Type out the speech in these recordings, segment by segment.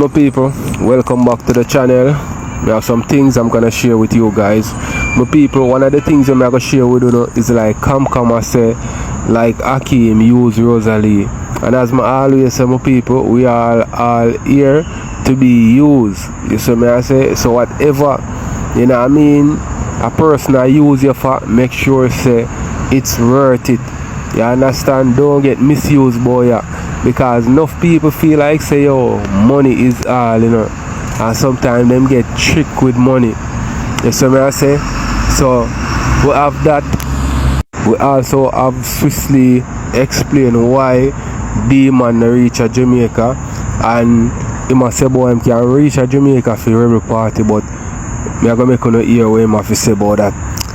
my people, welcome back to the channel. We have some things I'm gonna share with you guys. My people, one of the things I'm gonna share with you is like come I say like Hakeem use rosealee. And as I always say, my people, we are all here to be used. You see me I say? So whatever, you know what I mean, a person I use you for, make sure say it's worth it. You understand? Don't get misused, boy. Yeah. Because enough people feel like say, yo, money is all, you know. And sometimes them get tricked with money. You see me I say? So we have that. We also have swiftly explain why W0MAN reach a Jamaica, and he must say boy him can reach a Jamaica for every party, but me are gonna make you hear what him have to say about that.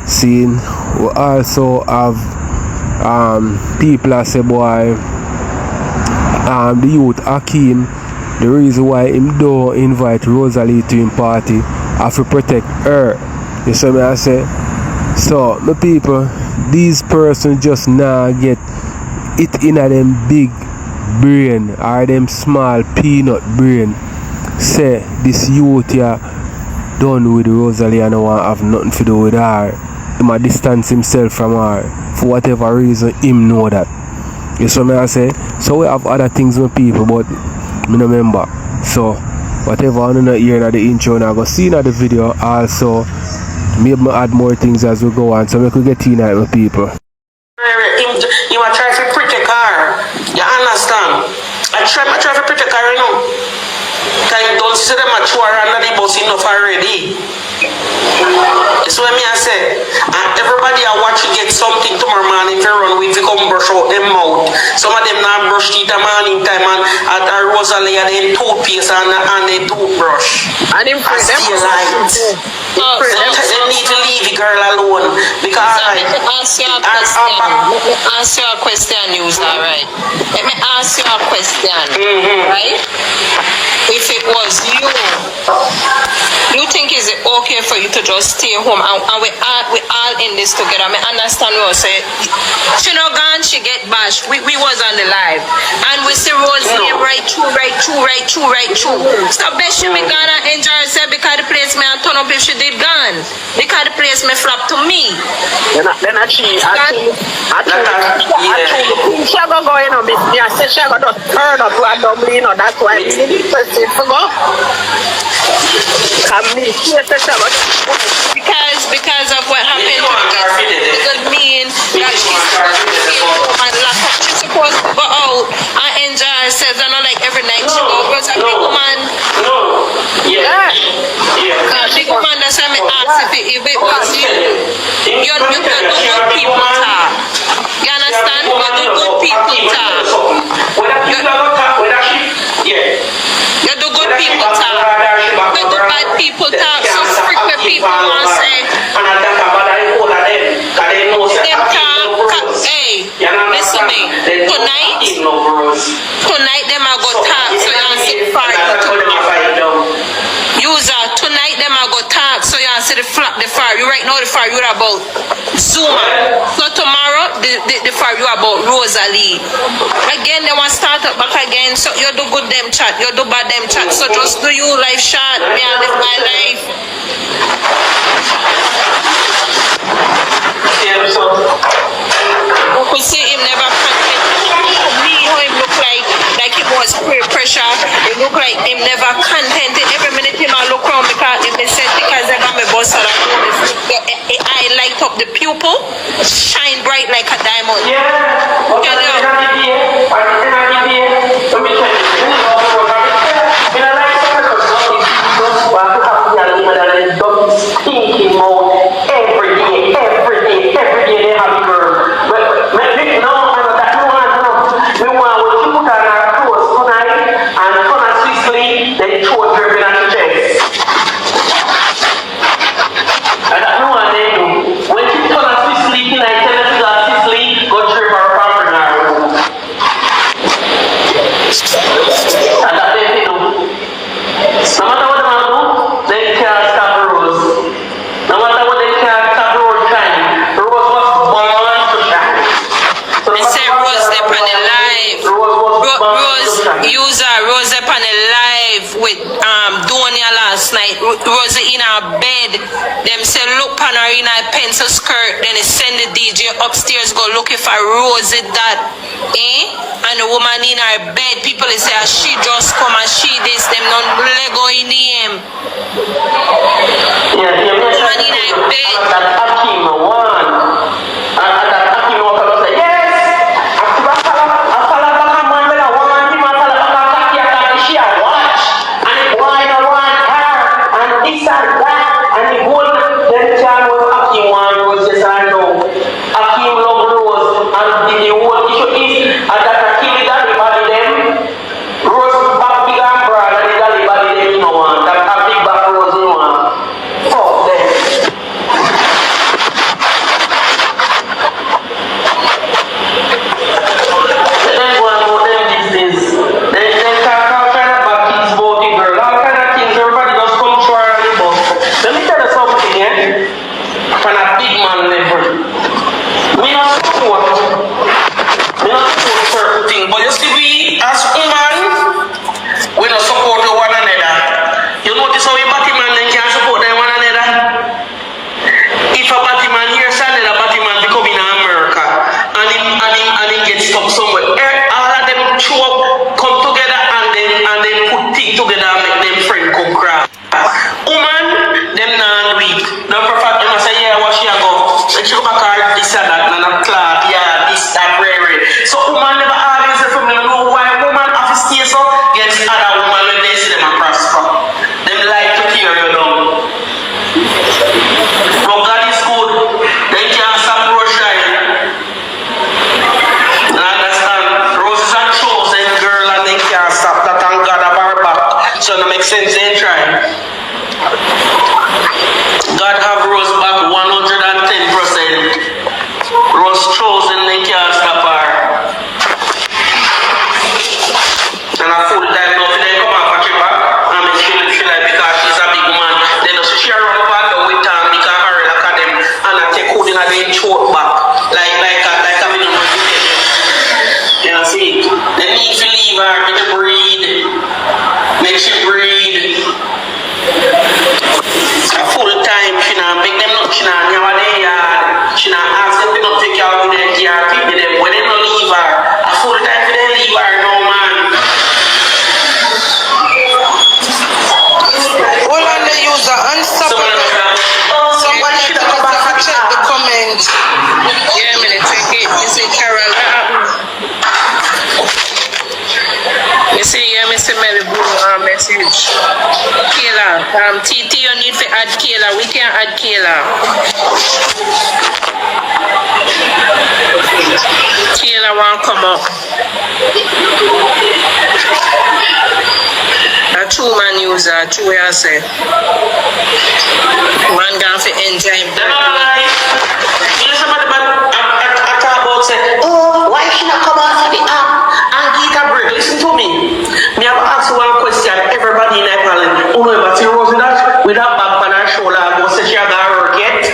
Seeing we also have people that say boy the youth Hakeem, the reason why him don't invite Rosealee to him party have to protect her. You see me I say? So my people, these persons just now get it in a them big brain or them small peanut brain. Say this youth here done with Rosealee and don't want have nothing to do with her. He might distance himself from her for whatever reason him know that. You see me I say? So we have other things with people, but me no remember. So whatever I don't hear in the intro and I go see in the video also. Maybe add more things as we go on, so we could get in with people. You might try to protect car. You understand? I try to protect car, you know. Because you don't see them mature and the bus enough already. That's what I say. And everybody I watch you get something tomorrow morning if you run with, you come brush out them mouth. Some of them not brush teeth the morning time and at a rosealee and then toothpaste and a toothbrush. And them for them light. They need to leave the girl alone because let me ask you a question. Let me ask you a question, user, right? Let me ask you a question, right? If it was you think is it okay for you to just stay home and we all in this together? I understand what you say. She no gone, she get bashed. We was on the live and we see Rosealee right through. So best she me gonna enjoy herself because the place me and turn up if she did gone. Because the place me flop to me. Then I she go go in on me. I said she go just turn up randomly, you know, that's why we need to for go. Because of what happened to her, it doesn't mean that she's supposed to go out and enjoy herself. I know like every night she goes a big woman. Big woman, that's why I asked if it was you can do good people talk. You understand? You can do good people talk. You do good people talk. You do bad people talk. So frequent people want to say them talk. Hey, listen to me. Tonight them are go talk. So you want to see the fire. User, tonight them are go talk. So you want to see the fire. You right now the fire you are about W0MAN. So tomorrow the fire you are about Rosealee. Again they want to start up back again. So you do good them chat. You do bad them chat. So just do you live shot. Me and live my life. You could see him never content. Me how him look like he was peer pressure. It look like him never contented. Every minute him I look around because him said because they got me boss and I light up the pupil, shine bright like a diamond. with Donia last night. Rosie in her bed. Them say look pan her in her pencil skirt. Then they send the DJ upstairs go looking for Rosie that. And the woman in her bed, people say she just come and she this, them non Lego in the M. Woman in her bed. That Akim one. And that Akim walk up and say, yes! Since they try. God have Rose back 110%. Rose chosen, they can't stop her. And a full time now, if they come and catch her back, and make she feel like because she's a big woman, then she share run back with her because her look at them and I take holding her then choke back. Like a minimum. You know, see? They need to leave her with the breed. Make she breed. A full time, she not make them not, she not never their yard. She not ask them to not take care of their yard, keep them. When they don't leave her, a full time for them leave her, no man. Hold on the user, unstoppable. Somebody should have back and check the comment. Yeah, I'm gonna take it. You see Carol, what happened? You see, yeah, Mr. Melly Blue message. Kayla, TT, you need to add Kayla. We can add Kayla. Kayla won't come up. A two-man user, two way I say. Man going to enjoy him. You know somebody I talk about say, oh, why she not come out of the app and get a break? Listen to me. Me have asked one question. Everybody in Ireland, oh no, but you Rose with that bag on her shoulder, go say she have got work yet.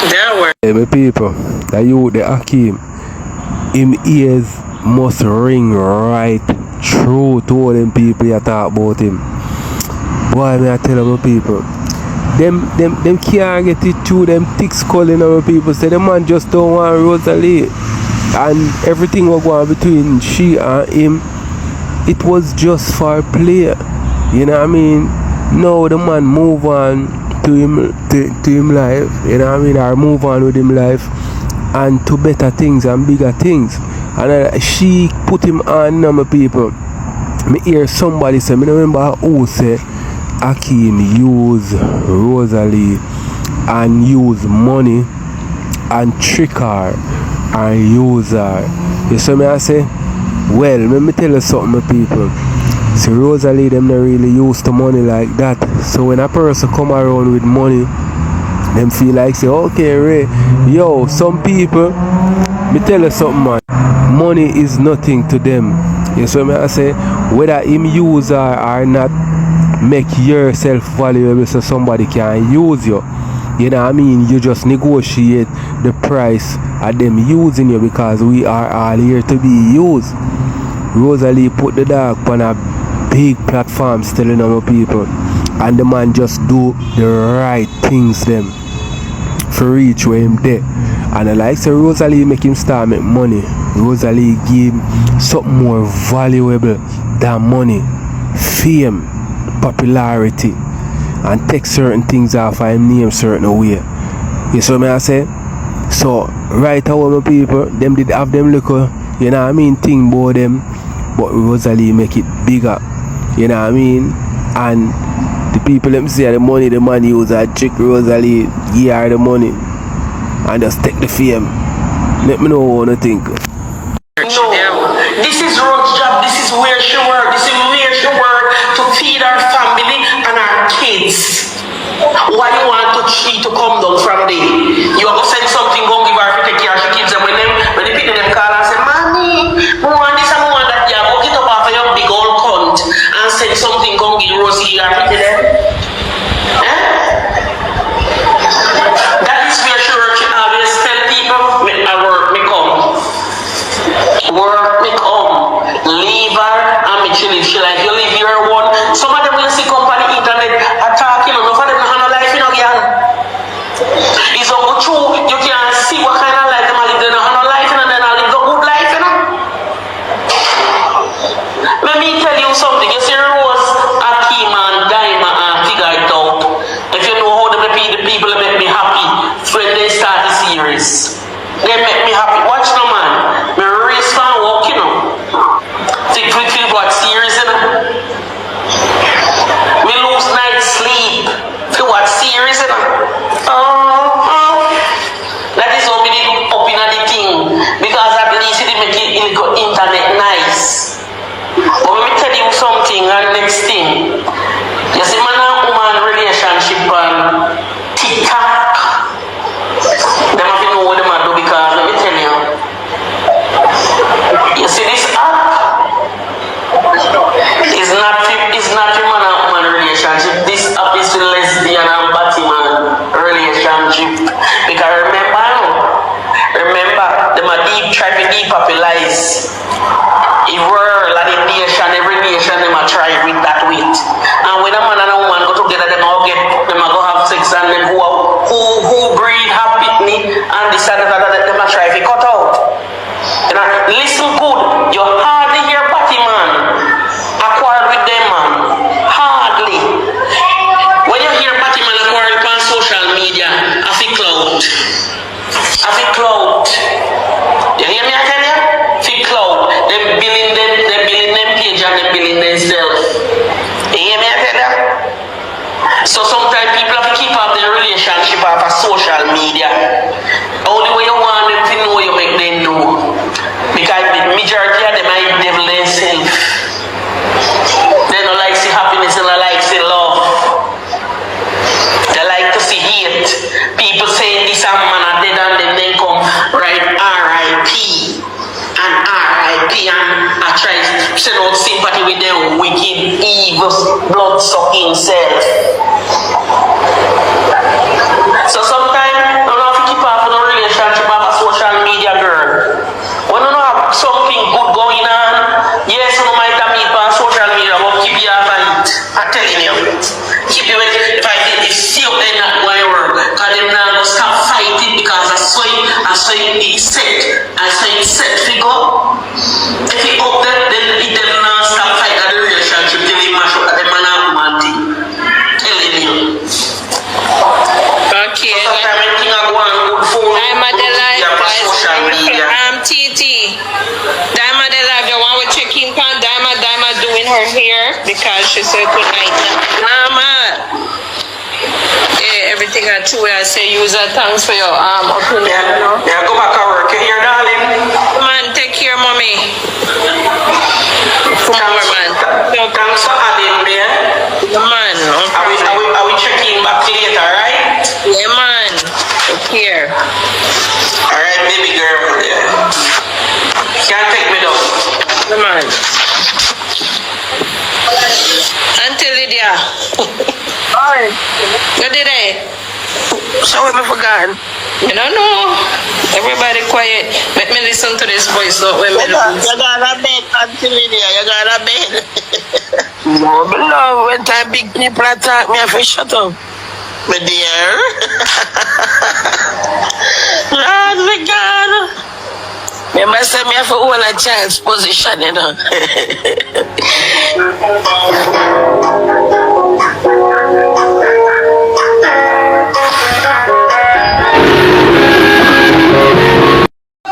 That work. Hey, my people, the youth, the Akim, him ears must ring right true to all them people you talk about him. Boy, me I tell them people, them can't get it through them thick skull in our people. Say the man just don't want Rosealee. And everything was going between she and him, it was just for play. You know what I mean? Now the man move on to him life, you know what I mean, or move on with him life and to better things and bigger things. And she put him on, my people. Me hear somebody say, me remember who say Akim use Rosealee and use money and trick her and use her. You see me I say? Well, let me tell you something, my people. See, Rosealee, them not really used to money like that. So when a person come around with money, them feel like say, okay, Ray, yo, some people, me tell you something, man. Money is nothing to them. You see me I say? Whether him use her or not, make yourself valuable so somebody can use you. You know what I mean? You just negotiate the price of them using you because we are all here to be used. Rosealee put the dog on a big platform still in our people. And the man just do the right things them for reach where him there. And I like say Rosealee make him start make money. Rosealee give him something more valuable than money. Fame, popularity, and take certain things off of him name certain way. You see what I say? So right now my people, them did have them little, you know what I mean, thing about them, but Rosealee make it bigger. You know what I mean? And the people them say the money the man use a trick Rosealee, give her the money and just take the fame. Let me know what you think. No, this is Rose's job, this is where she works, this is where she works to feed her family and her kids. Why you want to come down from there? You are going to send something, go give her to take care of her kids, and when the people them call and say, Mommy, we want this and we want that, you go get up off of your big old cunt and send something, go give Rosie her to them. That is where she works. She always tell people, I work, me come. Work, me come. Leave her and me chill. She like, you leave your one. Some of them will see company internet attacking, enough of them have no life, you know, girl. It's a good true, you can see what kind of life them are living. They don't have no life, and then they live a good life, you know. Let me tell you something. You see Rose, Akeem, and Daima, and figure it out. If you know how the people make me happy when they start the series. They make me happy. Watch no man. Me race fan walk, you know. Think what series, you know. Me lose night sleep. For what series, you know. That is how we need up in the thing. Because at least it make it internet nice. But let me tell you something, and next thing. You see man and woman relationship and TikTok. Them have to know what them are do, because let me tell you. You see this app is not your man and woman relationship. This app is the lesbian and Batman relationship. Because remember, them are try to depopularize the world and the nation, every nation them are try with that with. And when a man and a woman go together, them all go have sex, and them who breed happily and this and that, them are try to cut out. You know, listen good, you hardly hear Batman acquire with them, man. Hardly. When you hear Batman acquire on social media, I feel clout. You hear me, I tell you? Feel clout. They're billing them page and they're billing themselves. You hear me, I tell you? So sometimes people have to keep up their relationship off of social media. Only way you want them to know, you make them know. Because the majority of them are devil themselves. They don't like see happiness and they like see love. They like to see hate. People saying this and man are dead, and then they come write R.I.P. and R.I.P. and I try to send out sympathy with them wicked, evil, blood-sucking self. So sometimes you don't have to keep up with a relationship of a social media girl. When you don't have something good going on, yes, you might have meet on social media, but keep you off of it. I'm telling you. Keep you if see up there not going to work, because they're not going to stop fighting, because I saw it set figure. If you up there, then it will not stop fighting the relationship till they mash up at the man and woman thing. Telling you. Okay. So sometimes I think I go on good phone. I'm at the live, guys. Social media. TT. Daima the live, the one we checking on Daima doing her hair because she said good night. Mama. Yeah, everything I do, I say use her thanks for your opinion. Yeah, go back to work. You hear, darling? Man, take care, mommy. Come on, man. Thanks for adding me. Man, okay. Are we checking back later, right? Yeah, man. Take care. Alright, baby girl. Yeah. Can't take me down. Come on. Auntie Lydia. Hi. Good day. So what me forgot? I don't know. Everybody quiet. Let me listen to this voice out when me You gotta bed, Antilia. You gotta bed. No, but love, when time big people attack me, I feel shut up. My dear. Lord, my God. Me must say me have to hold a child's position, you know.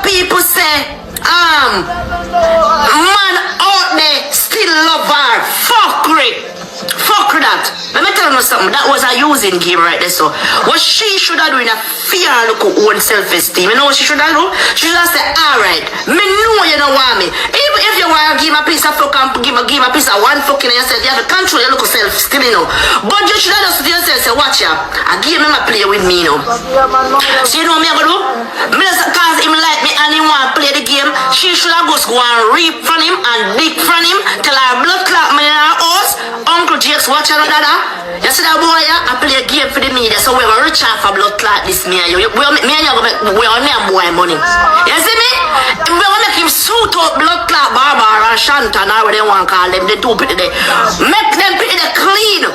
People say, man out there still love her. Fuck that. Let me tell you something. That was a using game right there. So what she should have done in a fear look own self-esteem. You know what she should have done? She should have said, alright, me know you don't want me. Even if you want to give a piece of fuck and give a piece of one fucking and yourself, you have to control your look self-esteem, you know. But you should have just to yourself say, watch ya, I give him a play with me, you know. So you know what me gonna do? Me just cause him like me and he want to play the game, she should have just go and reap from him and dig from him till our blood clot me in our house. Uncle Jake's watching her dada. You see that boy, I play a game for the media, so we're gonna reach out for blood clot this me and you. Me and you we're on their boy money. You see me? We're gonna make him suit up blood clot Barbara and Shanta, now they want to call them, they do pity there. Make them pity the clean.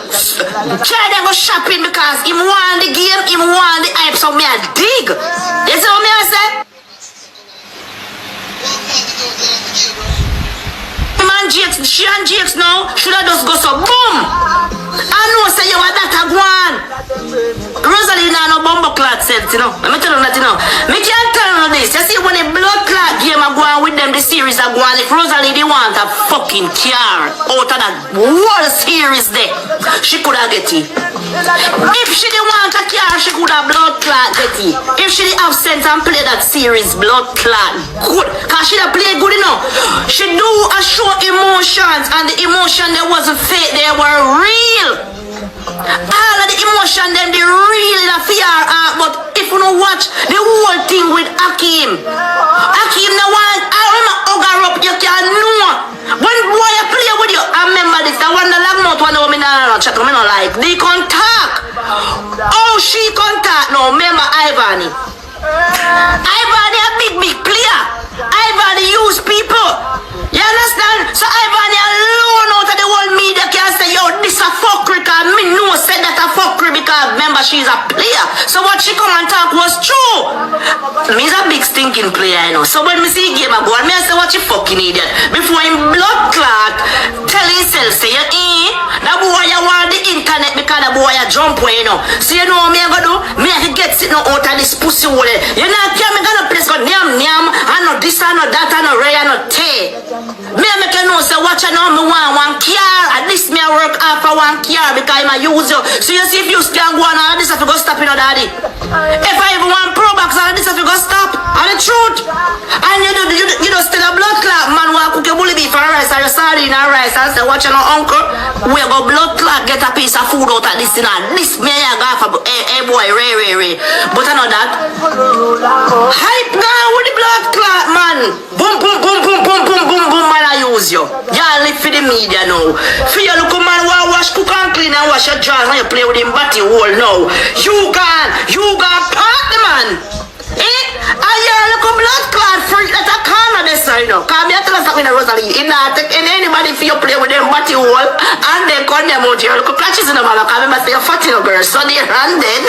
Try them go shopping because him want the game, him want the hype, so me I dig. You see what me I say? Man, Jakes, she and Jakes now should have just go so boom. I know say you want that a go on. Rosealee now no bumbo clot sense, you know. Let me tell you that, you know. Me can't tell you this. You see when the blood clot game a go on with them, the series a go on. If Rosealee they want a fucking car out of that whole series there, she could have get it. If she didn't want a car, she could have blood clot get it. If she didn't have sense and play that series blood clot good, cause she done play good, you know. She do a show emotions and the emotion that wasn't fake, they were real. All of the emotion them they real in a fear but if you don't watch the whole thing with Hakeem the one I remember hugger up you can't know when boy I play with you I remember this the one the long mouth one that me not chat me not like they contact oh she contact no remember Ivany a big player Ivany use people you understand so Ivany alone out of the whole media can say yo this a fuckery cause me know said that a fuckery because remember she's a player so what she come and talk was true me's a big stinking player you know so when me see game I go and me I say what you fucking idiot before him blood clot tell himself say that boy you want the internet because the boy you jump away you know so you know what me I go do me I get sitting out of this pussy hole you know can't me gonna place go nyam I know this I know that I know Ray I know Tay me I make you know say watch I know me want one car at least me I work hard for one car because I use you so you see if you still go on all this if you go stop you know daddy if I even want pro box all this if you go stop and the truth and you know still a blood clot man want cook your bully beef and rice or your sardine and rice and say watch you know uncle we go blood clot get a piece of food out of this thing and this me I got for hey boy Ray but I know that hype now with the blood clot man boom man I use you y'all live for the media now for you look man who wash cook and clean and wash your drawers and you play with him body hole now you gone part the man and you look a blood clot freak that a corner this you know cause me I tell us something in Rosealee in not take anybody for you play with them body hole and then come them out here look clutches in the man cause remember say you're fat you girl so there and then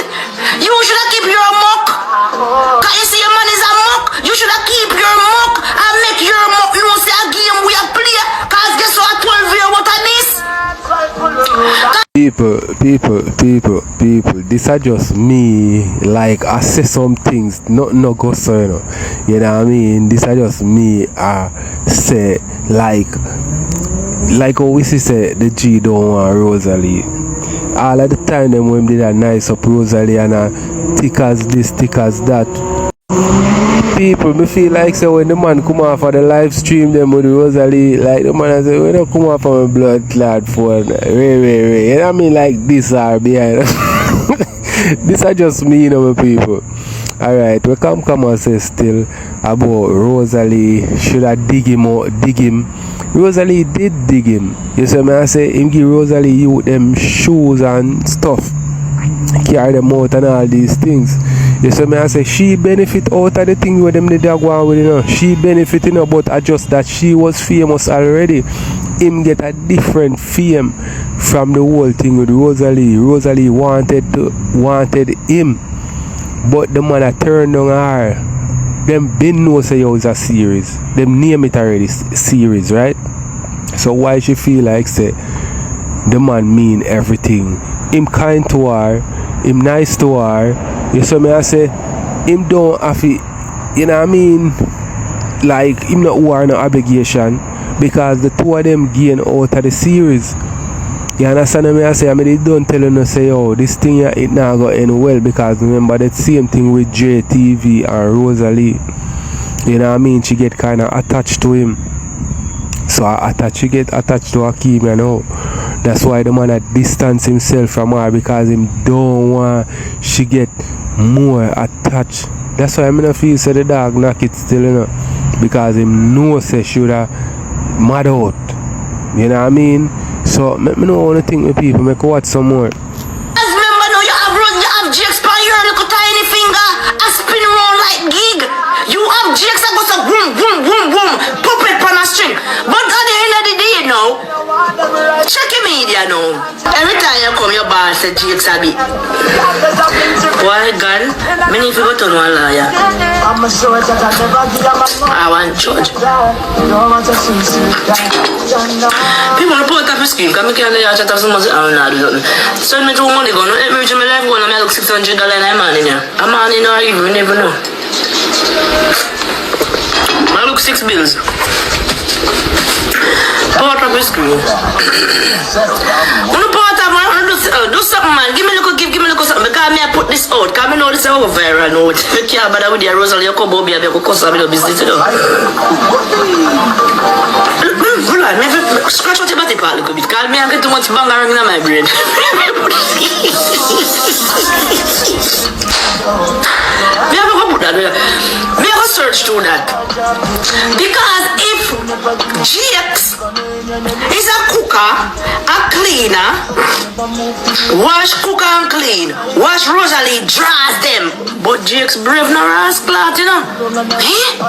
you should have keep your muck cause you see your man is a muck you should have keep your muck and make your muck you know say a game we a play cause guess what 12 year what are this people this are just me like I say some things no go so you know what I mean this are just me say like how we say the G don't want Rosealee all of the time them when they are nice up Rosealee and thick as this thick as that people me feel like so when the man come off for the live stream them with the Rosealee like the man say we don't come off from a blood clot for Ray you know what I mean like this are behind this are just me you know my people alright we come and say still about Rosealee should I dig him Rosealee did dig him you see me I say him give Rosealee you them shoes and stuff carry them out and all these things. You see me, I say she benefit out of the thing with them the dog one with, you know. She benefit, you know, but I just that she was famous already. Him get a different fame from the whole thing with Rosealee. Rosealee wanted him, but the man that turned on her. Them been know say yo, it's a series. Them name it already series, right? So why she feel like say the man mean everything? Him kind to her, him nice to her. You see me, I say him don't have to, you know what I mean? Like him not owe her no obligation because the two of them gain out of the series. You understand me? I say, I mean, they don't tell you no say, oh, this thing it now go end well because remember that same thing with JTV and Rosealee. You know what I mean? She get kind of attached to him. So she get attached to Hakeem, you know. That's why the man distance himself from her because him don't want she get more attached. That's why I mean, feel say the dog knock it still, you know, because him know say she would have mad out. You know what I mean? So let me know what I think with people. Make watch some more. As remember now, you have jakes on your little tiny finger, a spin around like gig. You have jakes that goes a boom, boom, boom, boom, puppet on a string. But at the end of the day, you know, check your media now. Every time you come, your boss said jakes a bit. Why, God? I need to go to one lawyer. I want judge. People report up a scheme. Come here, I chat up so much. I don't know. Send me to money. Go. Let me reach my life. Go. I look $600 in a man in here. A man in here, you never know. I look 6 bills. Part of the screen. Do something, man. Give me a little something. Because me I put this out. Because I know this is over viral now. You can't bother with the Rosealee. You come over here. You come to the business. Hold on. Scratch out your body part a little bit. Because me I get too much bangering in my brain. Me have to put that there. Me have to search through that. Because if GX is a cooker, a cleaner, wash, cook and clean, wash Rosealee, draws them. But GX brave no rascal, you know. Eh?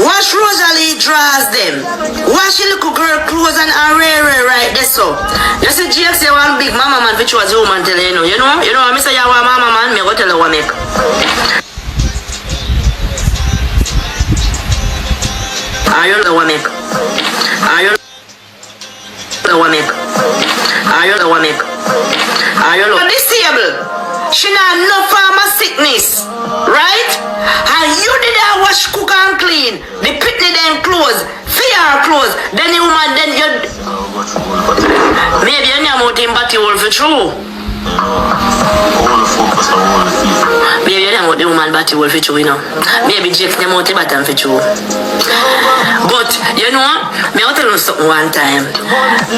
Wash Rosealee, draws them. Wash your little girl clothes and array right there so. You see GX, you want big mama man, which was your man tell you, you know. You know, I say you want mama man, me go tell you what make. Are you the one make? Are you the one make? Are you the one make? Are you disabled? She not no farmer sickness, right? And you did that wash, cook and clean. The pitney then clothes, fear clothes. Then the woman then you maybe you need to but you will for true. Maybe you know the woman but you will fit you, you know. Maybe Jake them out the bottom fit you. But you know, me want to tell you something one time.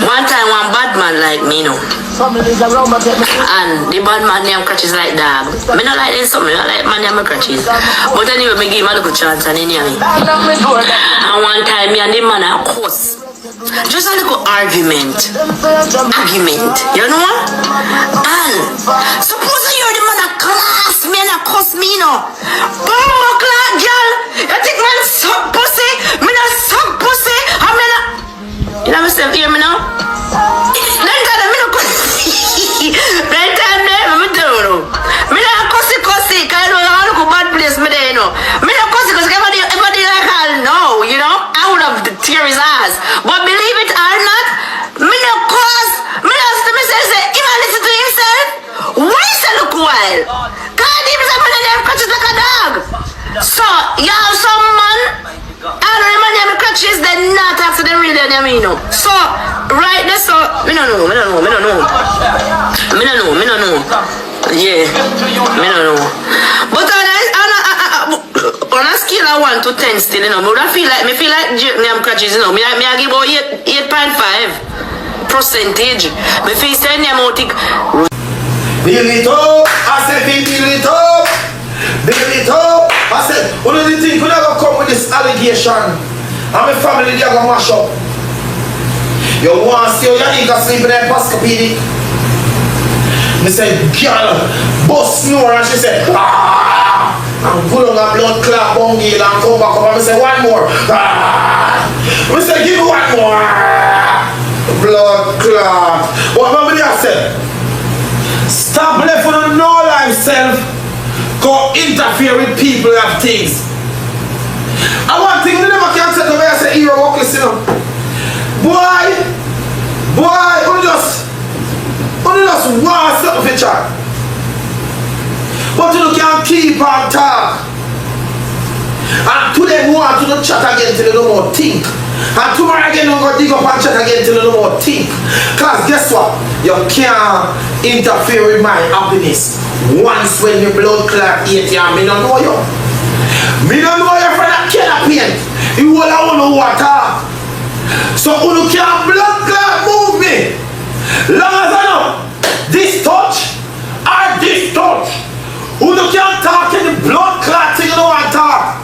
One time one bad man like me, you know. And the bad man name crutches like dog. Me not like this something, I like man name crutches. But anyway, me give him a little chance and he knew me. And one time me and the man are course. Just a little argument, you know? And suppose you're the man that class me and that cuss me, you know. Bomb class, girl. You think man suck pussy? Me not suck pussy. I mean, you know myself hear me now? Then time me no cussy. Then time there, me tell you. Me not cussy, cause I know I look a bad place me there, you know. Me not cussy, cause everybody like I know, you know. I would have tear his ass. But believe it or not, me no cause, me no say, him a listen to himself. Why is it look wild? God, him is a man and him crutches like a dog. So, you have some man, I don't remember them crutches, they're not after them really them, you know. So, right there, so, me no know. Yeah, me no know. But on a scale of 1 to 10 still, you know, but I feel like name crutches, you know, me I give about 8.5 percentage. Me feel say name out build it up, I said build it up. Build it up. I said, one of the things could never come with this allegation. And my family they gonna mash up. You want to see your nigga sleeping in a basket. Me say, girl, bust snore, and she said, ah! And put on a blood clot bungie and come back up and me say, one more. Ah! Me say, give me one more. Ah! Blood clot. What remember I said? Stop left for the no life self. Go interfere with people and things. And one thing we never can say to me, I say, hero walk listen up. Boy, only just want something for chat. But you can't keep on talk. And today we want to do chat again till you no more think. And tomorrow again you go dig up and chat again till you no more think. Cause guess what? You can't interfere with my happiness. Once when your blood clot eat you, me don't know you. Me don't know you for that kind of pain. You all I want to water. So you can't blood clot move me. Long as I know this touch or this touch. You can't talk any blood clot thing you don't want to talk.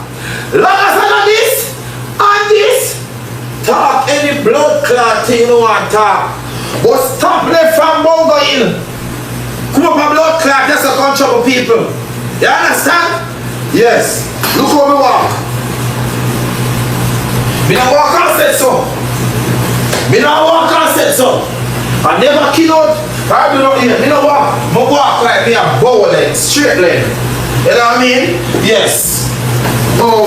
Long as I know this and this. Talk any blood clot thing you don't want to talk. But stop left from Bongo in. Come up a blood clot, that's a come trouble people. You understand? Yes. Look how me walk. Me not walk and said so. Me not walk and said so. I never kill out. I do not hear. Me not walk. Me walk like me a bow leg, straight leg. You know what I mean? Yes. Oh,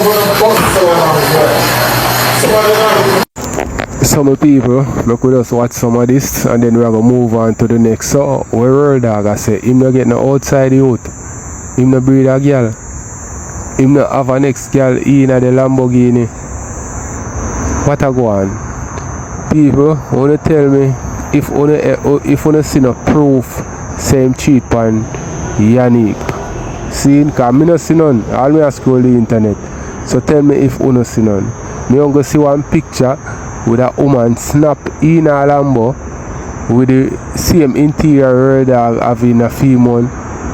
Some people, we could just watch some of this and then we are going to move on to the next. So, we roll dog, I say, him not get no outside youth. Him not breed a girl. Him not have a next girl in the Lamborghini. What a go on? People, wanna tell me if you see no proof same cheat on Yannick. See, cause me no see none. All me a scroll the internet. So tell me if you no see none. Me go see one picture with a woman snap in a Lambo with the same interior dog having a female,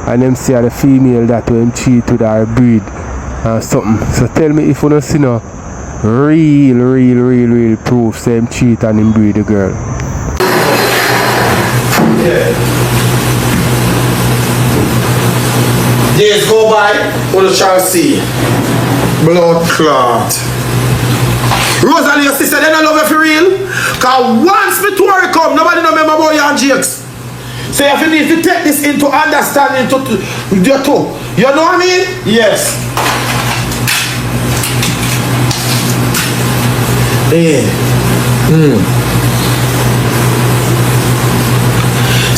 and them see the female that when cheat with her breed and something. So tell me if you no see no real proof same cheat and him breed the girl. Yeah. Days go by, we shall see. Blood clot. Rosealee, your sister, they don't love you for real. Cause once me tour come, nobody know remember about you and Jakes. So if you need to take this into understanding to your toe. You know what I mean? Yes. Yeah.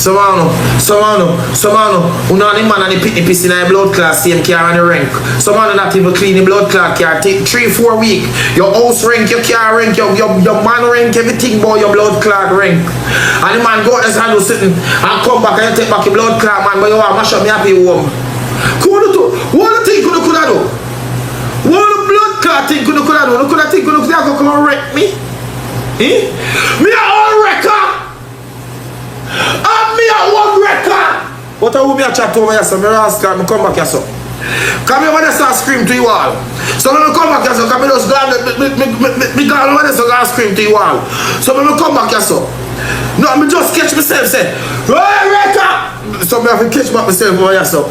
Samano, unani man and the pitney piss in a blood clot same car and the rank. Samano not even clean the blood clot car, take 3-4 weeks. Your house rank, your car rank, your man rank, everything about your blood clot rank. And the man go out and do something and come back and you take back your blood clot man, but you want to mash up me happy home. What do you think you could do? What the blood clot thing could do? You could think you could come and wreck me? Eh? Me a all wrecker! And me a one record. What are we a chat over here? So me ask me come back here so. Come here when I start scream to you all. So when I come back here so, come me just go me go when I start scream to you all. So when I come back here so. No, me just catch myself say, hey record. So me have to catch back myself over here so.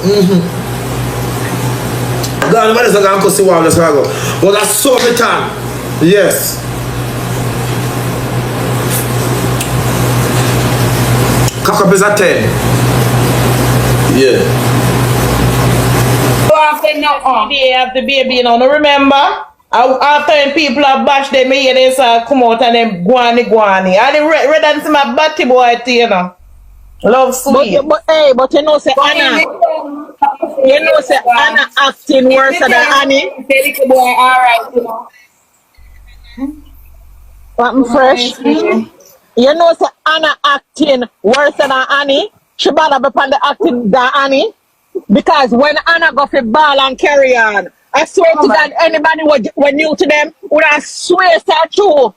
God, when I start go see wall just go. But that's so many time. Yes. Cock up is a 10. Yeah. So after now, they have the baby, you know, no remember? After when people have bashed them, me they say come out and them guani. And the red and some my batty boy, you know. Love sweet. But you know say Anna. You know say Anna acting worse than Annie. Little boy, alright, you know. Something fresh. You know say Anna acting worse than Annie. She better be on the acting than Annie. Because when Anna go for ball and carry on, I swear to God, anybody was new to them would I swear it's true.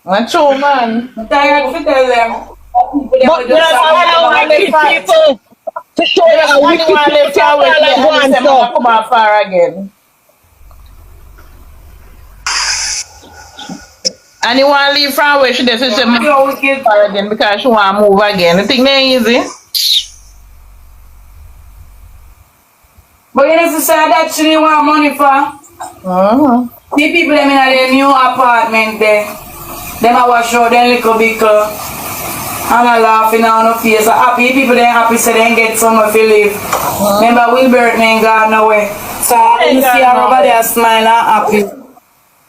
That's true, man. I'm tired to tell them. But there's a wicked people to show you how wicked people can come out far again. And you want to leave from where she does, she said, far again because she want to move again. You think they're easy? But you know, sister, that she didn't want money for. The people them in their new apartment there. Them a wash out them little bickle. And a laughing on her face. Happy people they happy so they get somewhere to live. Remember Wilbert ain't gone nowhere. So you see everybody a smile and happy.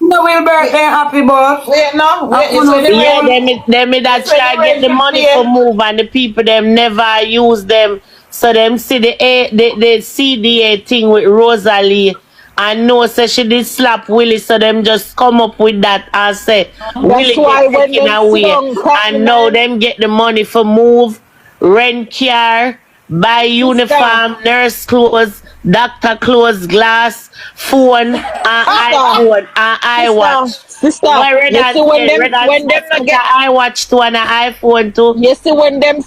No Wilbert ain't happy but Wait, no. Wait, Yeah, them that try get the money for move and the people them never use them. So them see the CDA thing with Rosalie and know say she did slap Willie, so them just come up with that and say Willie get taken away. And now them get the money for move, rent car, buy uniform, nurse clothes, doctor clothes, glass, phone, iPhone, iWatch. Sister, you see when them not get iWatch to an iPhone too. You see when them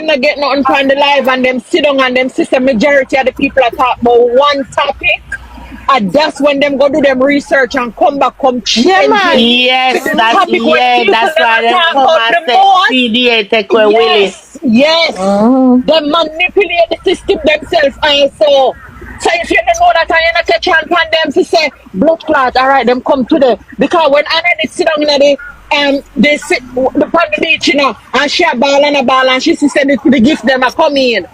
not get nothing from the live and them sit down and them sister majority of the people are talk about one topic. And that's when them go do them research and come back change. Yes, that's why them come and say CDA take away Willie. Yes. They manipulate the system themselves also. So if you don't know that I ain't a chance on them to say blood clot, alright, them come to the because when Anna they sit down in they sit on the beach, you know, and she a ball and she said the gift them are coming.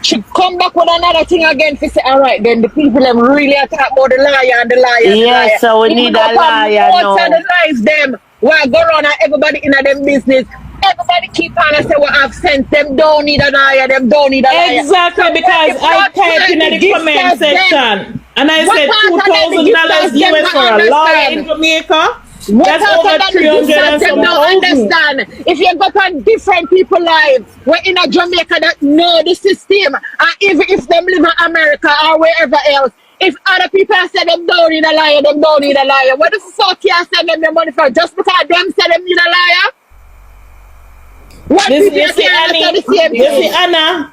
She come back with another thing again to say, alright, then the people them really attack about the liar and the liar. Yes, so we need a liar now. Most of the lies them where go around and everybody in them business. Everybody keep on and say what I've sent them don't need a liar, them don't need a liar. Exactly, so because I typed in the comment section and I said $2,000 US for a lawyer in Jamaica. That's over 300 and some understand. If you go on different people lives, we're in a Jamaica that know the system, and even if them live in America or wherever else, if other people say them don't need a liar, them don't need a liar. What the fuck you send them the money for? Just because them say them need a liar? What you see, Anna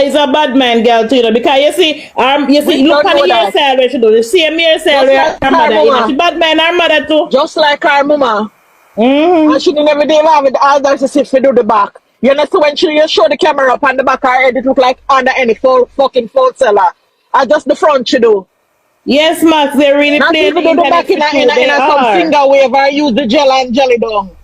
is a bad man girl too, you know, because you see look on the hairstyle where she do the same hairstyle where her mother, you know, she bad man her mother too. Just like her mama. And she never did have with all that to sit for do the back. You know, so when she show the camera up on the back of her head, it look like under any fucking full seller. And just the front she do. Yes, Max, they really not play even do the back in some finger wave or use the gel and jelly down.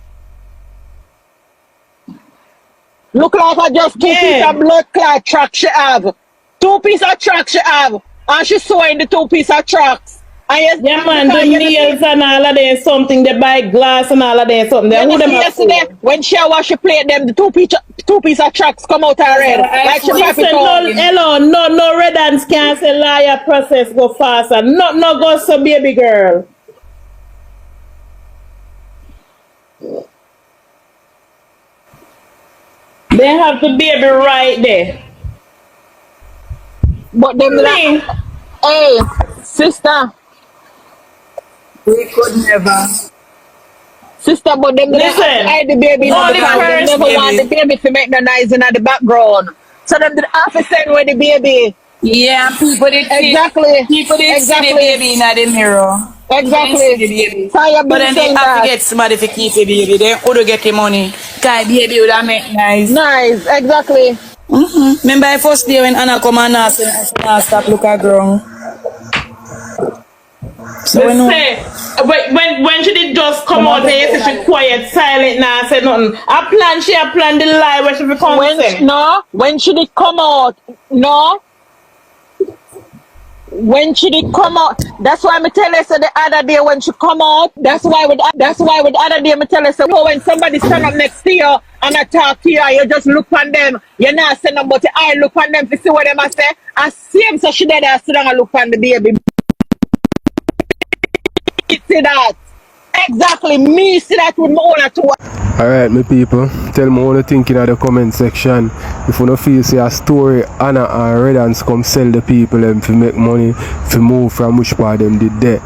Look like I just two piece of blood clot track she have. 2 piece of track she have. And she sewing the 2 piece of tracks. And yeah man, the nails and all of them something, they buy glass and all of them something. They who them yesterday when she wash she plate them, the 2 piece of tracks come out her red. Like she hello, no red hands can't say liar process go faster. No go so baby girl. They have the baby right there. But them like, hey, sister. We could never. Sister, but them hide the baby in the background. They never want the baby to make the noise in the background. So them did have to send with the baby. Yeah, people did see the baby in the mirror. Exactly. But then they have to get somebody to keep the baby. They would get the money. Because baby would have make nice. Nice, exactly. Remember the first day when Anna come and ask stop look at girl. So when she did just come out there, she quiet, silent now, said nothing. She planned the lie where she become say. No, when she did come out, no. When she did come out, that's why I tell her so the other day when she come out, that's why with the other day I tell her so when somebody stand up next to you and I talk to you, you just look on them. You're not saying about the eye look on them to see what them I say. I see him so she did I sit down and look on the baby. See that. Exactly. Me see that with my own two. Alright, my people, tell me what you think in the comment section. If you don't feel say a story, Anna and Redans come sell the people them to make money, to move from which part them did there.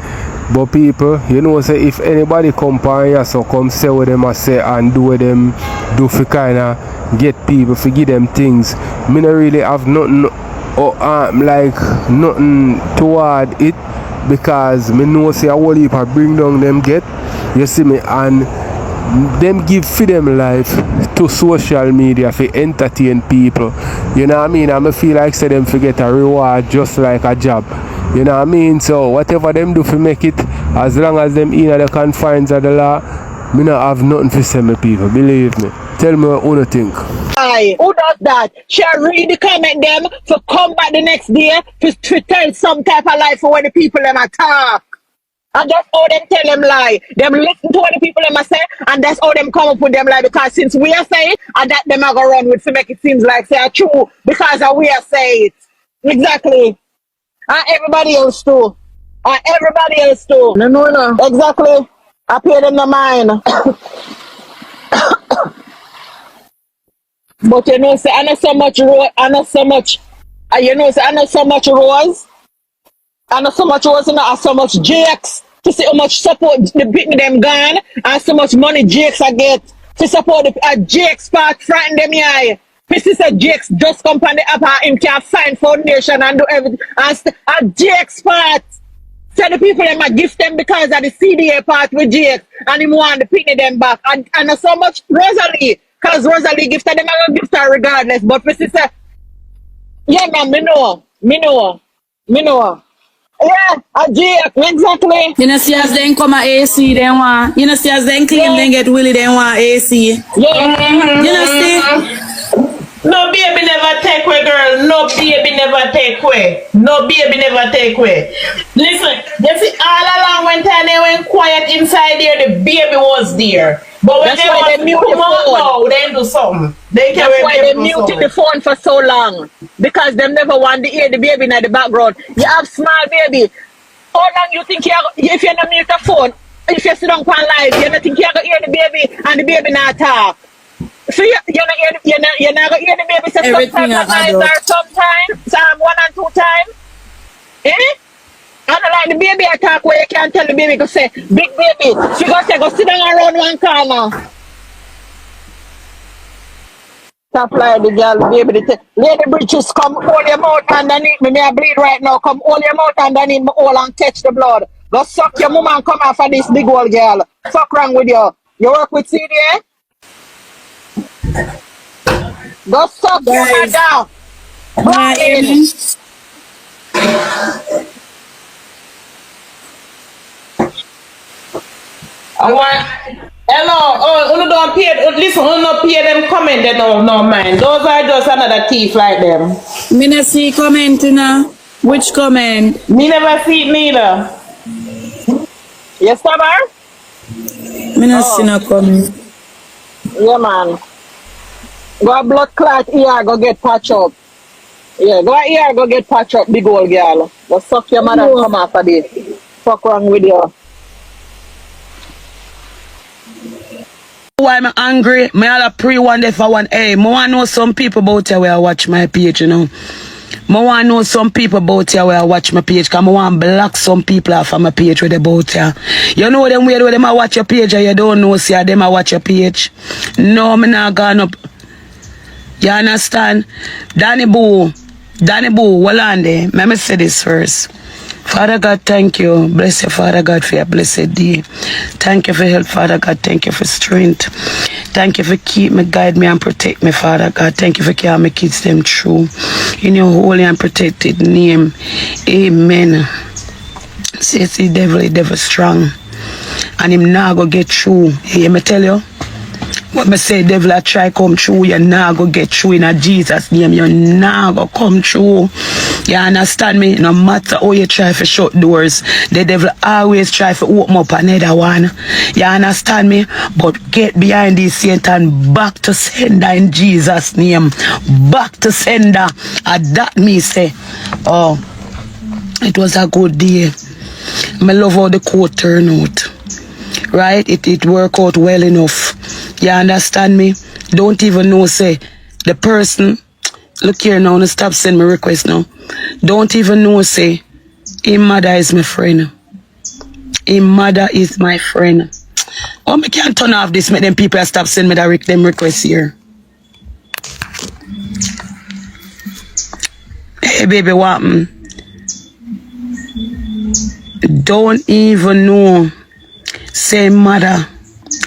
But people, you know, say if anybody come by here, so come say what them I say and do what them do for kinda get people, to give them things. Me not really have nothing like nothing toward it because me know say a whole heap I bring down them get. You see me, and them give for them life to social media for entertain people. You know what I mean? And I feel like say them forget a reward just like a job. You know what I mean? So whatever them do for make it, as long as them in the confines of the law, me not have nothing to say, my people. Believe me. Tell me what you think. Aye, who does that? Shall read the comment them to come back the next day to tell some type of lie for when the people them attack. And that's how them tell them lie. Them listen to what the people them say, and that's how them come up with them lie. Because since we are saying, and that them are gonna run with to make it seems like they are true because we are saying it. Exactly. And everybody else too. And everybody else too. No. Exactly. I pay them the mind. But you know, say I know so much rose, I know so much. You know, say I know so much rose. I know so much rose, and I so much Jakes to see how much support the people them gone, and so much money Jakes I get to support the Jakes part frighten them eye. This is a Jakes just come on the app and him can find foundation and do everything. And Jakes part. So the people them might gift them because of the CDA part with Jakes, and him want to pick them back. And so much Rosealee. Because Rosealee gifted them, I will gift her regardless. But my sister, yeah, man, me know. Yeah, a Jake, exactly. You know, see as they come at AC, they want. You know, see as they claim they get Willie, they want AC. Yeah. You know, see? No baby never take away, girl. No baby never take away. No baby never take away. Listen, you see, all along when time they went quiet inside there, the baby was there. But when That's why they mute the phone. now, they do something. That's why they muted the phone for so long. Because them never want to hear the baby in the background. You have small baby. How long you think if you don't mute the phone, if you sit down on live, you don't think you're going to hear the baby and the baby not talk? So you're not going to hear the baby say Everything sometimes at night or sometimes, 1 and 2 times? Eh? And like the baby attack where you can't tell the baby to say, big baby, she go say, go sit down around one corner. Stop like the girl, baby. Lady Bridges, come hold your mouth underneath me. I bleed right now. Come hold your mouth underneath me all and catch the blood. Go suck your mom and come off of this big old girl. Fuck wrong with you. You work with CDA? Go suck your man down. Hello, oh, don't pay, listen, don't pay them comment, they don't mind. Those are just another thief like them. Me not see comment, you know. Which comment? Me never see it neither. Yes, Tabar? Me not see no comment. Yeah, man. Go blood clot here, go get patch up. Yeah, go here, go get patch up, big old girl. Go suck your mother and come after this. Fuck wrong with you. Why I'm angry, me all a pre one day for one. Hey, I want to know some people about you where I watch my page, you know. I want to know some people about you where I watch my page, because I want to block some people off of my page with about you. You know them weird where them I watch your page and you don't know, see them I watch your page. No, me not gone up. You understand? Danny Boo, well on there. Let me say this first. Father God, thank you. Bless you, Father God, for your blessed day. Thank you for help, Father God. Thank you for strength. Thank you for keep me, guide me, and protect me, Father God. Thank you for keeping my kids them true. In your holy and protected name. Amen. Say the devil strong. And him now go get through. Hear me tell you? What me say, devil I try come true, you now go get through in a Jesus name. You now go come true. You understand me? No matter how you try to shut doors, the devil always try to open up another one. You understand me? But get behind this Satan, back to sender in Jesus' name. Back to sender. And that me say, oh, it was a good day. I love how the court turned out. Right? It worked out well enough. You understand me? Don't even know, say, the person, look here now, no stop sending me request now. Don't even know, say, his mother is my friend. His mother is my friend. Oh, I can't turn off this, make them people stop sending me them requests here. Hey, baby, what? Don't even know, say, mother,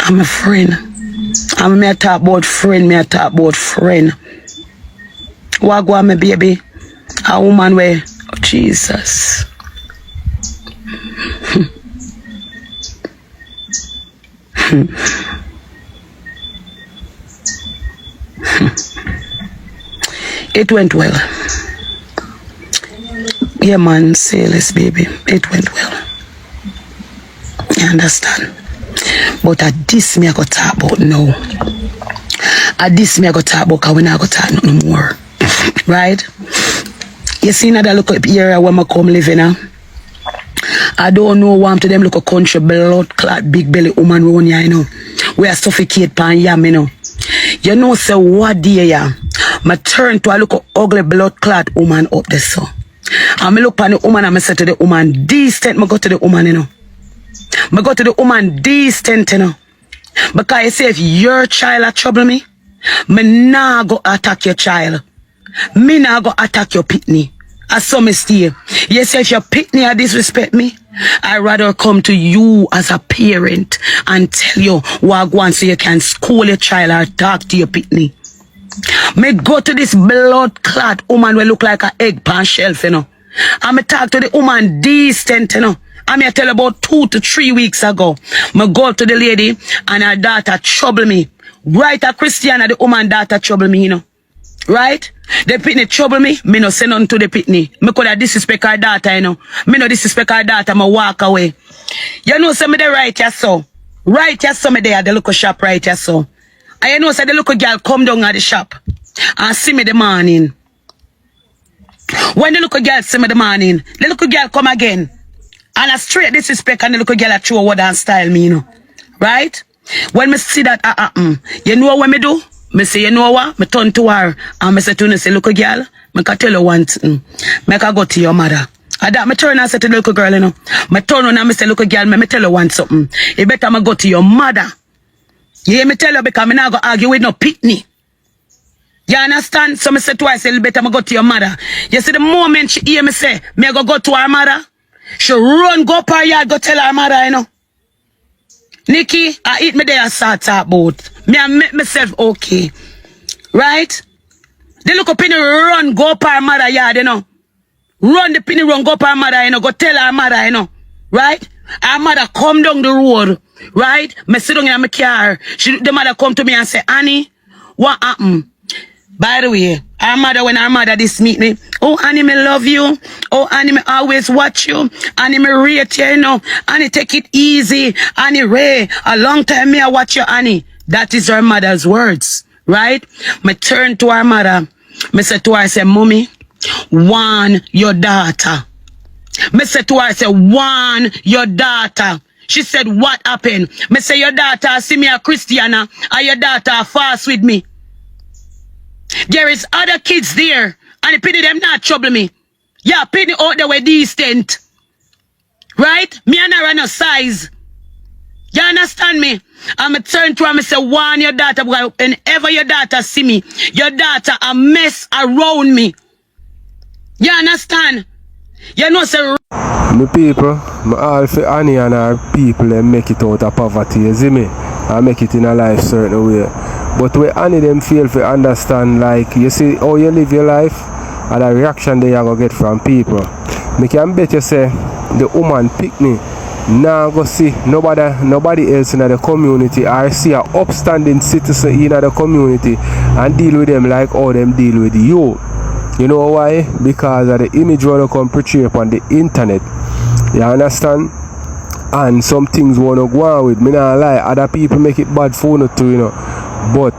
I'm a friend. I'm me talk about friend, me talk about friend. Wagwan, my baby. A woman way. Oh, Jesus. It went well. Yeah, man, say less, baby. It went well. You understand? But at this, me I got talk about now. At this, me I got talk about because we not got talk nothing more. Right? You see another look up area where I come living now? I don't know one to them look a country blood clot big belly woman round here, you know. We are suffocate pan yam, you know. You know, say what day ya? I turn to a look ugly blood clot woman up there, so. And I look on the woman and I say to the woman, decent, I go to the woman, you know. I go to the woman decent, you know. Because you say if your child trouble me nah go attack your child. Me nah go attack your pitney. I saw me stay. You say if your pitney disrespect me, I rather come to you as a parent and tell you what I want so you can school your child or talk to your pitney. Me go to this blood clot woman will look like an egg pan shelf, you know. And me talk to the woman decent, you know. And me tell about 2 to 3 weeks ago. Me go to the lady and her daughter trouble me. Right, a Christiana, the woman daughter trouble me, you know. Right? The pitney trouble me no say nothing to the pitney. Me could have disrespect her daughter, you know. Me no disrespect her daughter, me walk away. You know, say me the right, yes, so. Right, yes, so me there, the local shop, right, yes, so. And you know, say the local girl come down at the shop and see me the morning. When the local girl see me the morning, the local girl come again. And I straight disrespect and the local girl a throw word and style me, you know. Right? When me see that you know what me do? Me say, you know what? Me turn to her and me say to her, say, look, girl, me can tell you one thing. Me can go to your mother. And that me turn and say to the little girl, you know. Me turn on and me say, look, girl, me tell you one something. You better me go to your mother. You hear me tell you because me not go argue with no pitney. You understand? So me say twice, you better me go to your mother. You see the moment she hear me say, me go to her mother, she run, go up her yard, go tell her mother, you know. Nikki, I eat me there and start talk about. Me I make myself okay. Right? They look up in the run, go up her mother yard, you know. Run the penny run, go up her mother, you know. Go tell her mother, you know. Right? Her mother come down the road. Right? Me sit down in my car. The mother come to me and say, Annie, what happened? By the way, her mother, when her mother this meet me, oh, Annie, me love you. Oh, Annie, me always watch you. Annie, me rate you, you know. Annie, take it easy. Annie, Ray, a long time me I watch you, Annie. That is her mother's words, right? Me turn to her mother. Me say to her, I say, Mommy, warn your daughter. Me say to her, I say, warn your daughter. She said, what happened? Me say, your daughter see me a Christiana, and your daughter fast with me. There is other kids there, and the pity them not trouble me. Yeah, pity out there were decent. Right? Me and her no size. You understand me? I'm turn to her and say, warn your daughter, because whenever your daughter see me, your daughter a mess around me. You understand? You know, say, my people, my all for Annie and her people, they make it out of poverty, you see me? I make it in a life certain way. But where Annie them feel to understand, like, you see how you live your life, and the reaction they are going to get from people. Me can bet you say, the woman pick me, now go see nobody else in the community, or see an upstanding citizen in the community, and deal with them like how them deal with you. You know why? Because of the image wanna come portray upon the internet. You understand? And some things wanna go on with. Me not lie, other people make it bad for you too, you know. But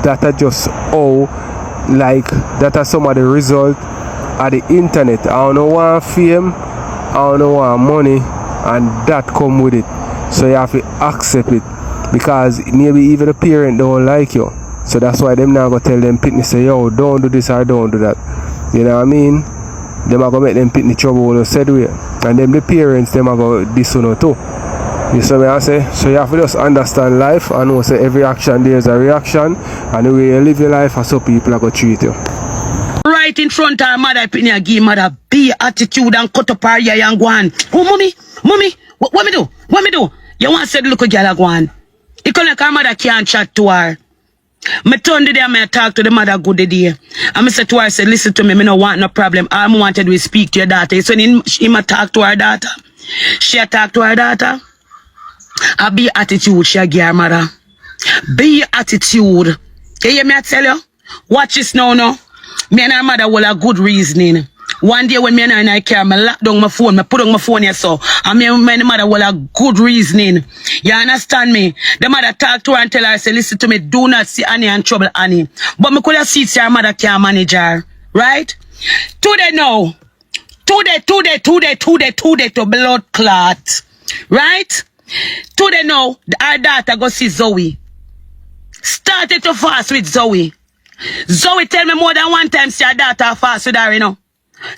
that are just how, like, that are some of the result of the internet. I don't know want fame, I don't know want money, and that come with it. So you have to accept it. Because maybe even the parent don't like you. So that's why them now go tell them pitney say, yo, don't do this or don't do that. You know what I mean? Them are gonna make them pitney trouble said way. And them the parents, them are gonna disown too. You see me I say? So you have to just understand life and know say every action there is a reaction, and the way you live your life and so people are gonna treat you. Right in front of her mother, pitney give mother be attitude and cut up her ear and go on. Oh mommy, what me do? What me do? You want to say the little girl go on? It come like her mother can't chat to her. Me turn the day and I talk to the mother good the day. And I said to her, I said, listen to me, me no want no problem. All I wanted to speak to your daughter. So him talk to her daughter. She talk to her daughter. I be attitude she give her mother. Be attitude. You hear me I tell you? Watch this now, no. Me and her mother will have good reasoning. One day when me and her in I care, I lock down my phone, I put on my phone here so. And me and the mother will have good reasoning. You understand me? The mother talk to her and tell her, say, listen to me, do not see Annie and trouble Annie. But me could have seen her mother can't manage her. Right? Today now. Today to blood clot. Right? Today now, our daughter go see Zoey. Started to fast with Zoey. Zoey tell me more than one time say her daughter fast with her, you know.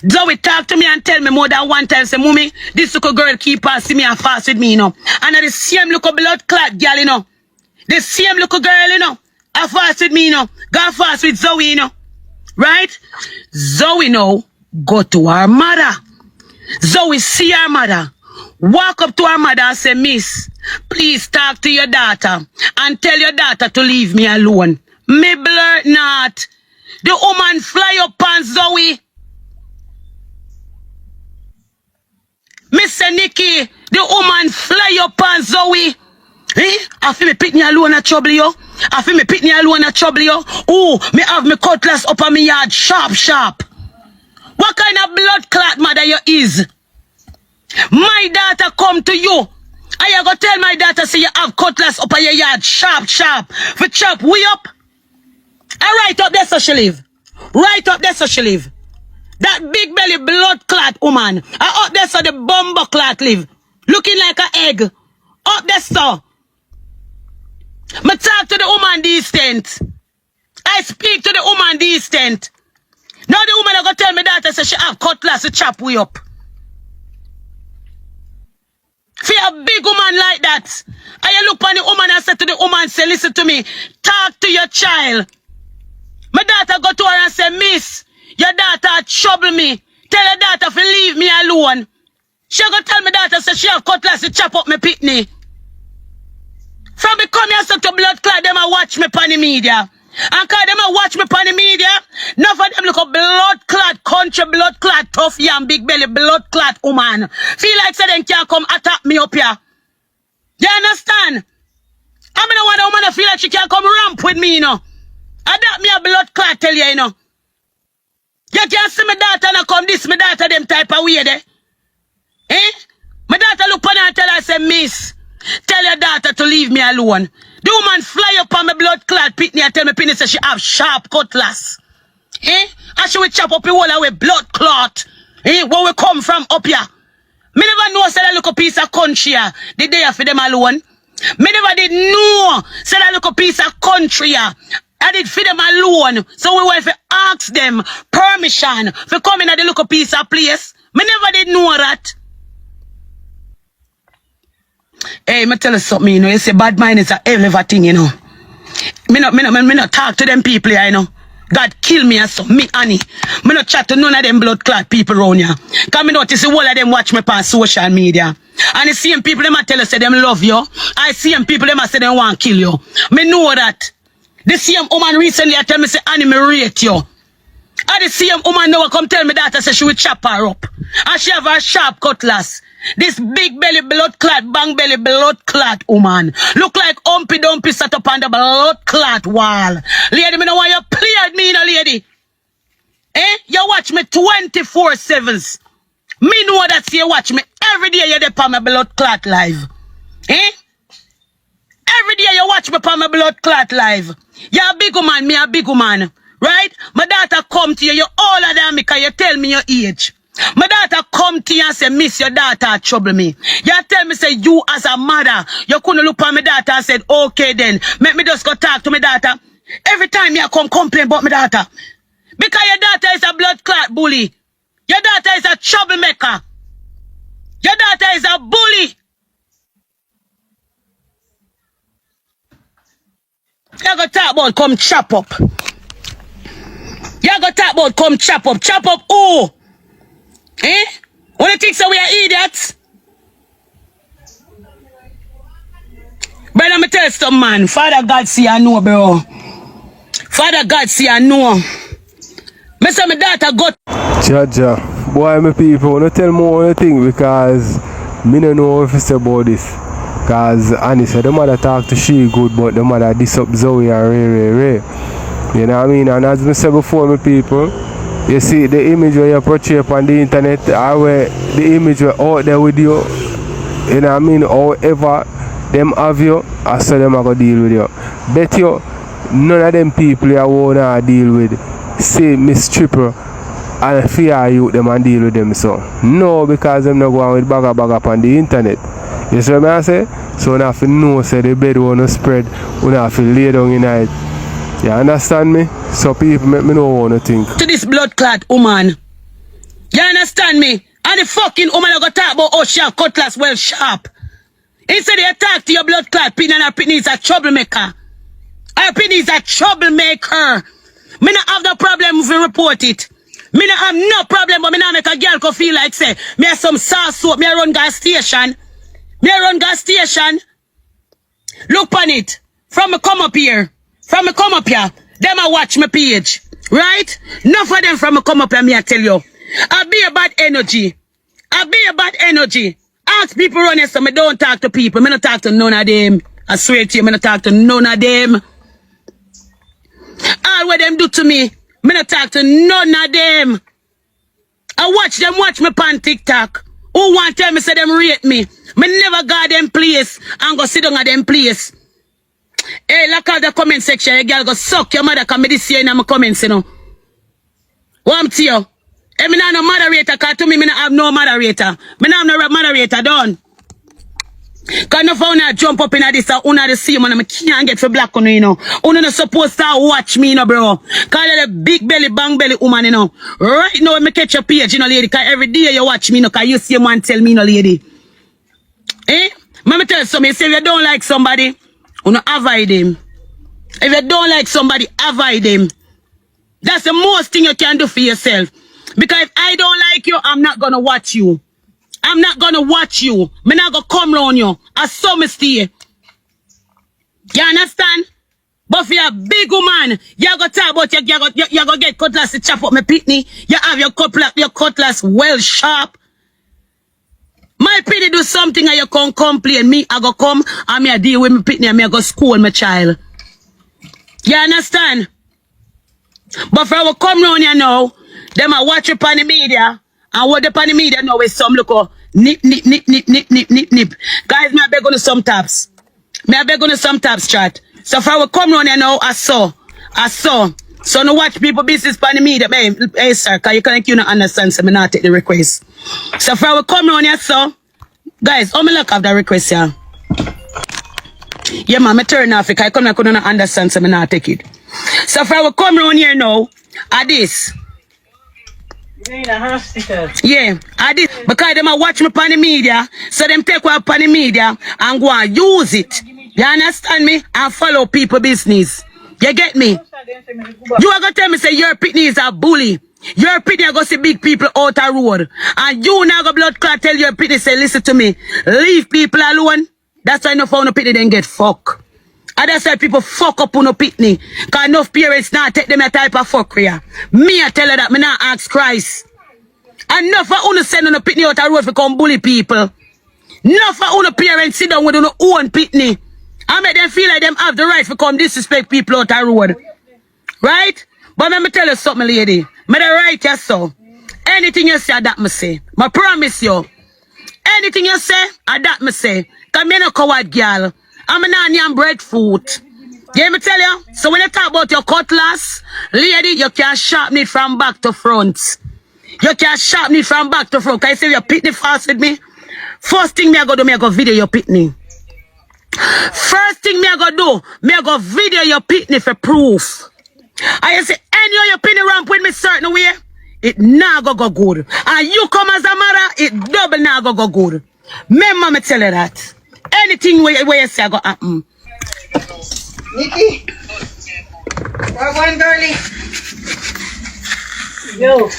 Zoey talk to me and tell me more than one time say, Mommy, this little girl keep on see me and fast with me, you know. And the same little blood clot girl, you know. The same little girl, you know. I fast with me, you know. Go fast with Zoey, you know. Right? Zoey now go to her mother. Zoey see her mother. Walk up to her mother and say, Miss, please talk to your daughter and tell your daughter to leave me alone. Me blur not. The woman fly up on Zoey. Mr. Nicky, the woman fly up on Zoey. Eh? I feel me pick me alone at trouble yo. I feel me pick me alone at trouble yo. Oh, me have me cutlass up on me yard sharp. What kind of blood clot mother you is? My daughter come to you. I go tell my daughter say you have cutlass up on your yard sharp. For chop we up. I right up there so she live. Right up there so she live. That big belly blood clot woman. I up there so the bumbo clot live. Looking like an egg. Up there so. Me talk to the woman decent. I speak to the woman decent. Now the woman I go tell me daughter say she have cutlass to chop we up. For a big woman like that. I look on the woman and say to the woman, say, listen to me. Talk to your child. My daughter go to her and say, Miss, your daughter trouble me. Tell your daughter to leave me alone. She go tell my daughter say she have cutlass to chop up my pitney. From me come here so to blood clot, them a watch me on the media. And cause them a watch me on the media, enough of them look a blood clot country, blood clot tough yam, big belly, blood clot woman. Feel like say them can't come attack me up here. You understand? I mean, I want a woman to feel like she can't come ramp with me, you know. Adapt me a blood clot, tell you, you know. You can't see my daughter and come this, my daughter them type of way there. Eh? My daughter look on her and tell her, say, Miss, tell your daughter to leave me alone. The woman fly up on my blood clot pitney and tell me pitney say she have sharp cutlass. Eh? And she will chop up the whole away blood clot. Eh? Where we come from up here. Me never know say that little piece of country here. The day for them alone. Me never did know say that little piece of country here. I did feed them alone. So we went to ask them permission for coming at the little piece of place. Me never did know that. Hey, me tell you something, you know. You say bad mind is a hell of a thing, you know. Me not talk to them people here, you know. God kill me and so me Annie. Me not chat to none of them blood clot people around here. Cause me notice the whole of them watch me on social media. And the same people them a tell you say them love you. I see them people them a say them want kill you. Me know that. The same woman recently tell me say Annie me rate you. And the same woman now come tell me that I say she will chop her up. And she have a sharp cutlass. This big belly blood clot, bang belly blood clot woman. Look like Humpy Dumpy sat up on the blood clot wall. Lady, me know why you play at me, you know, lady. Eh? You watch me 24/7. Me know that you watch me every day you're there on my blood clot live. Eh? Every day you watch me on my blood clot live. You're a big woman, me a big woman. Right? My daughter come to you, you're older than me because you tell me your age. My daughter come to you and say, Miss, your daughter trouble me. You tell me, say, you as a mother, you couldn't look at my daughter and said, okay then, make me just go talk to my daughter. Every time you come complain about my daughter. Because your daughter is a blood clot bully. Your daughter is a troublemaker. Your daughter is a bully. You go talk about come chop up. You go talk about come chop up. Chop up who? Eh? What do you think so we are idiots? Brother, me tell you something, man. Father God see I know, bro. Father God see I know. Me say my daughter got Jaja, boy, my people, wanna tell more one thing because me don't know if it's about this. Cause Annie said the mother talk to she good, but the mother diss up Zoey and Ray. You know what I mean? And as I said before, my people, you see the image where you portray on the internet, or where the image were out there with you. You know what I mean? However, them have you, I saw them are gonna deal with you. Bet you none of them people you wanna deal with say Miss Triple and fear you them and deal with them so. No, because them not going with bag up on the internet. You see what I say? So you have to know say the bed wanna spread, you have to lay down in it. You understand me? So people make me know wanna think. to this blood clot woman. You understand me? And the fucking woman I got talk about oh she have cutlass well sharp. Instead they talk to your blood clot pin and her pin is a troublemaker. Her pin is a troublemaker. Me not have no problem if you report it. Me not have no problem, but me not make a girl go feel like say me have some sauce soap, me run gas station. Me run gas station. Look on it. From me come up here. From me come up here. Them I watch my page. Right? Enough of them from me come up here, me I tell you. I be a bad energy. I be a bad energy. Ask people run here so me don't talk to people. Me not talk to none of them. I swear to you, me not talk to none of them. All what them do to me, me not talk to none of them. I watch them watch me on TikTok. Who want tell me say them rate me? Me never got them place and go sit down at them place. Hey, look at the comment section. You girl go suck your mother come me this year in my comments, you know. What I'm to you? Hey, me not no moderator, cause to me not have no moderator. Me not have no moderator done. Cause no phone jump up in this una the same and I can't get for black on you know. Una not supposed to watch me, you know, bro. Cause the big belly, bang belly woman, you know. Right now, me catch your page, you know, lady. Cause every day you watch me, you know, cause you see man tell me, you know, lady. Eh? Let me tell you something. Say if you don't like somebody, una avoid them. If you don't like somebody, avoid them. That's the most thing you can do for yourself. Because if I don't like you, I'm not gonna watch you. I'm not gonna watch you. Me not gonna come round you. I saw me stay. You understand? But for a big woman, you go talk about you go get cutlass to chop up my pitney. You have your cutlass well sharp. My pitney do something and you can't complain. Me, I go come and me I deal with my pitney and me I go school my child. You understand? But for I will come round you now, them I watch it on the media. And what the on the media now is some look nip. Guys, me I beg on some taps. Me I beg on some taps, chat. So if I will come round here now, I saw. So no watch people business on the media. Hey sir, cause you not understand, so me not take the request. So if I will come round here, so guys, how me look have that request here? Yeah, man, me turn off it, cause I couldn't understand, so me not take it. So if I will come round here now, at this. Yeah, I did because them a watch me on the media, so them take what on the media and go and use it. You understand me? And follow people business. You get me? You are gonna tell me say your pitney is a bully. Your pitney are gonna see big people out the road, and you now go blood clot tell your pitney say listen to me, leave people alone. That's why no phone no pitney then get fuck. And that's why people fuck up on no pitney. Cause enough parents not take them a type of fuckery. Me I tell her that me not ask Christ. Enough for uno send on a pitney out the road for come bully people. Enough for uno parents sit down with uno own pitney. I make them feel like them have the right to come disrespect people out the road. Right? But let me tell you something, lady. Me the right yes so. Anything you say, that me say. I promise you. Anything you say, that me say. Cause me no coward girl. I'm a nanny and breadfruit. Yeah, me tell you. So when you talk about your cutlass, lady, you can sharpen it from back to front. You can sharpen it from back to front. Can you say your pitney fast with me? First thing me I go do, me I go video your pitney. First thing me I go do, me I go video your pitney for proof. And you say, any of your pitney ramp with me certain way, it now go good. And you come as a mother, it double now go good. Remember me tell you that. Anything where you say I go happen. Nikki. Where going, girlie? Yo.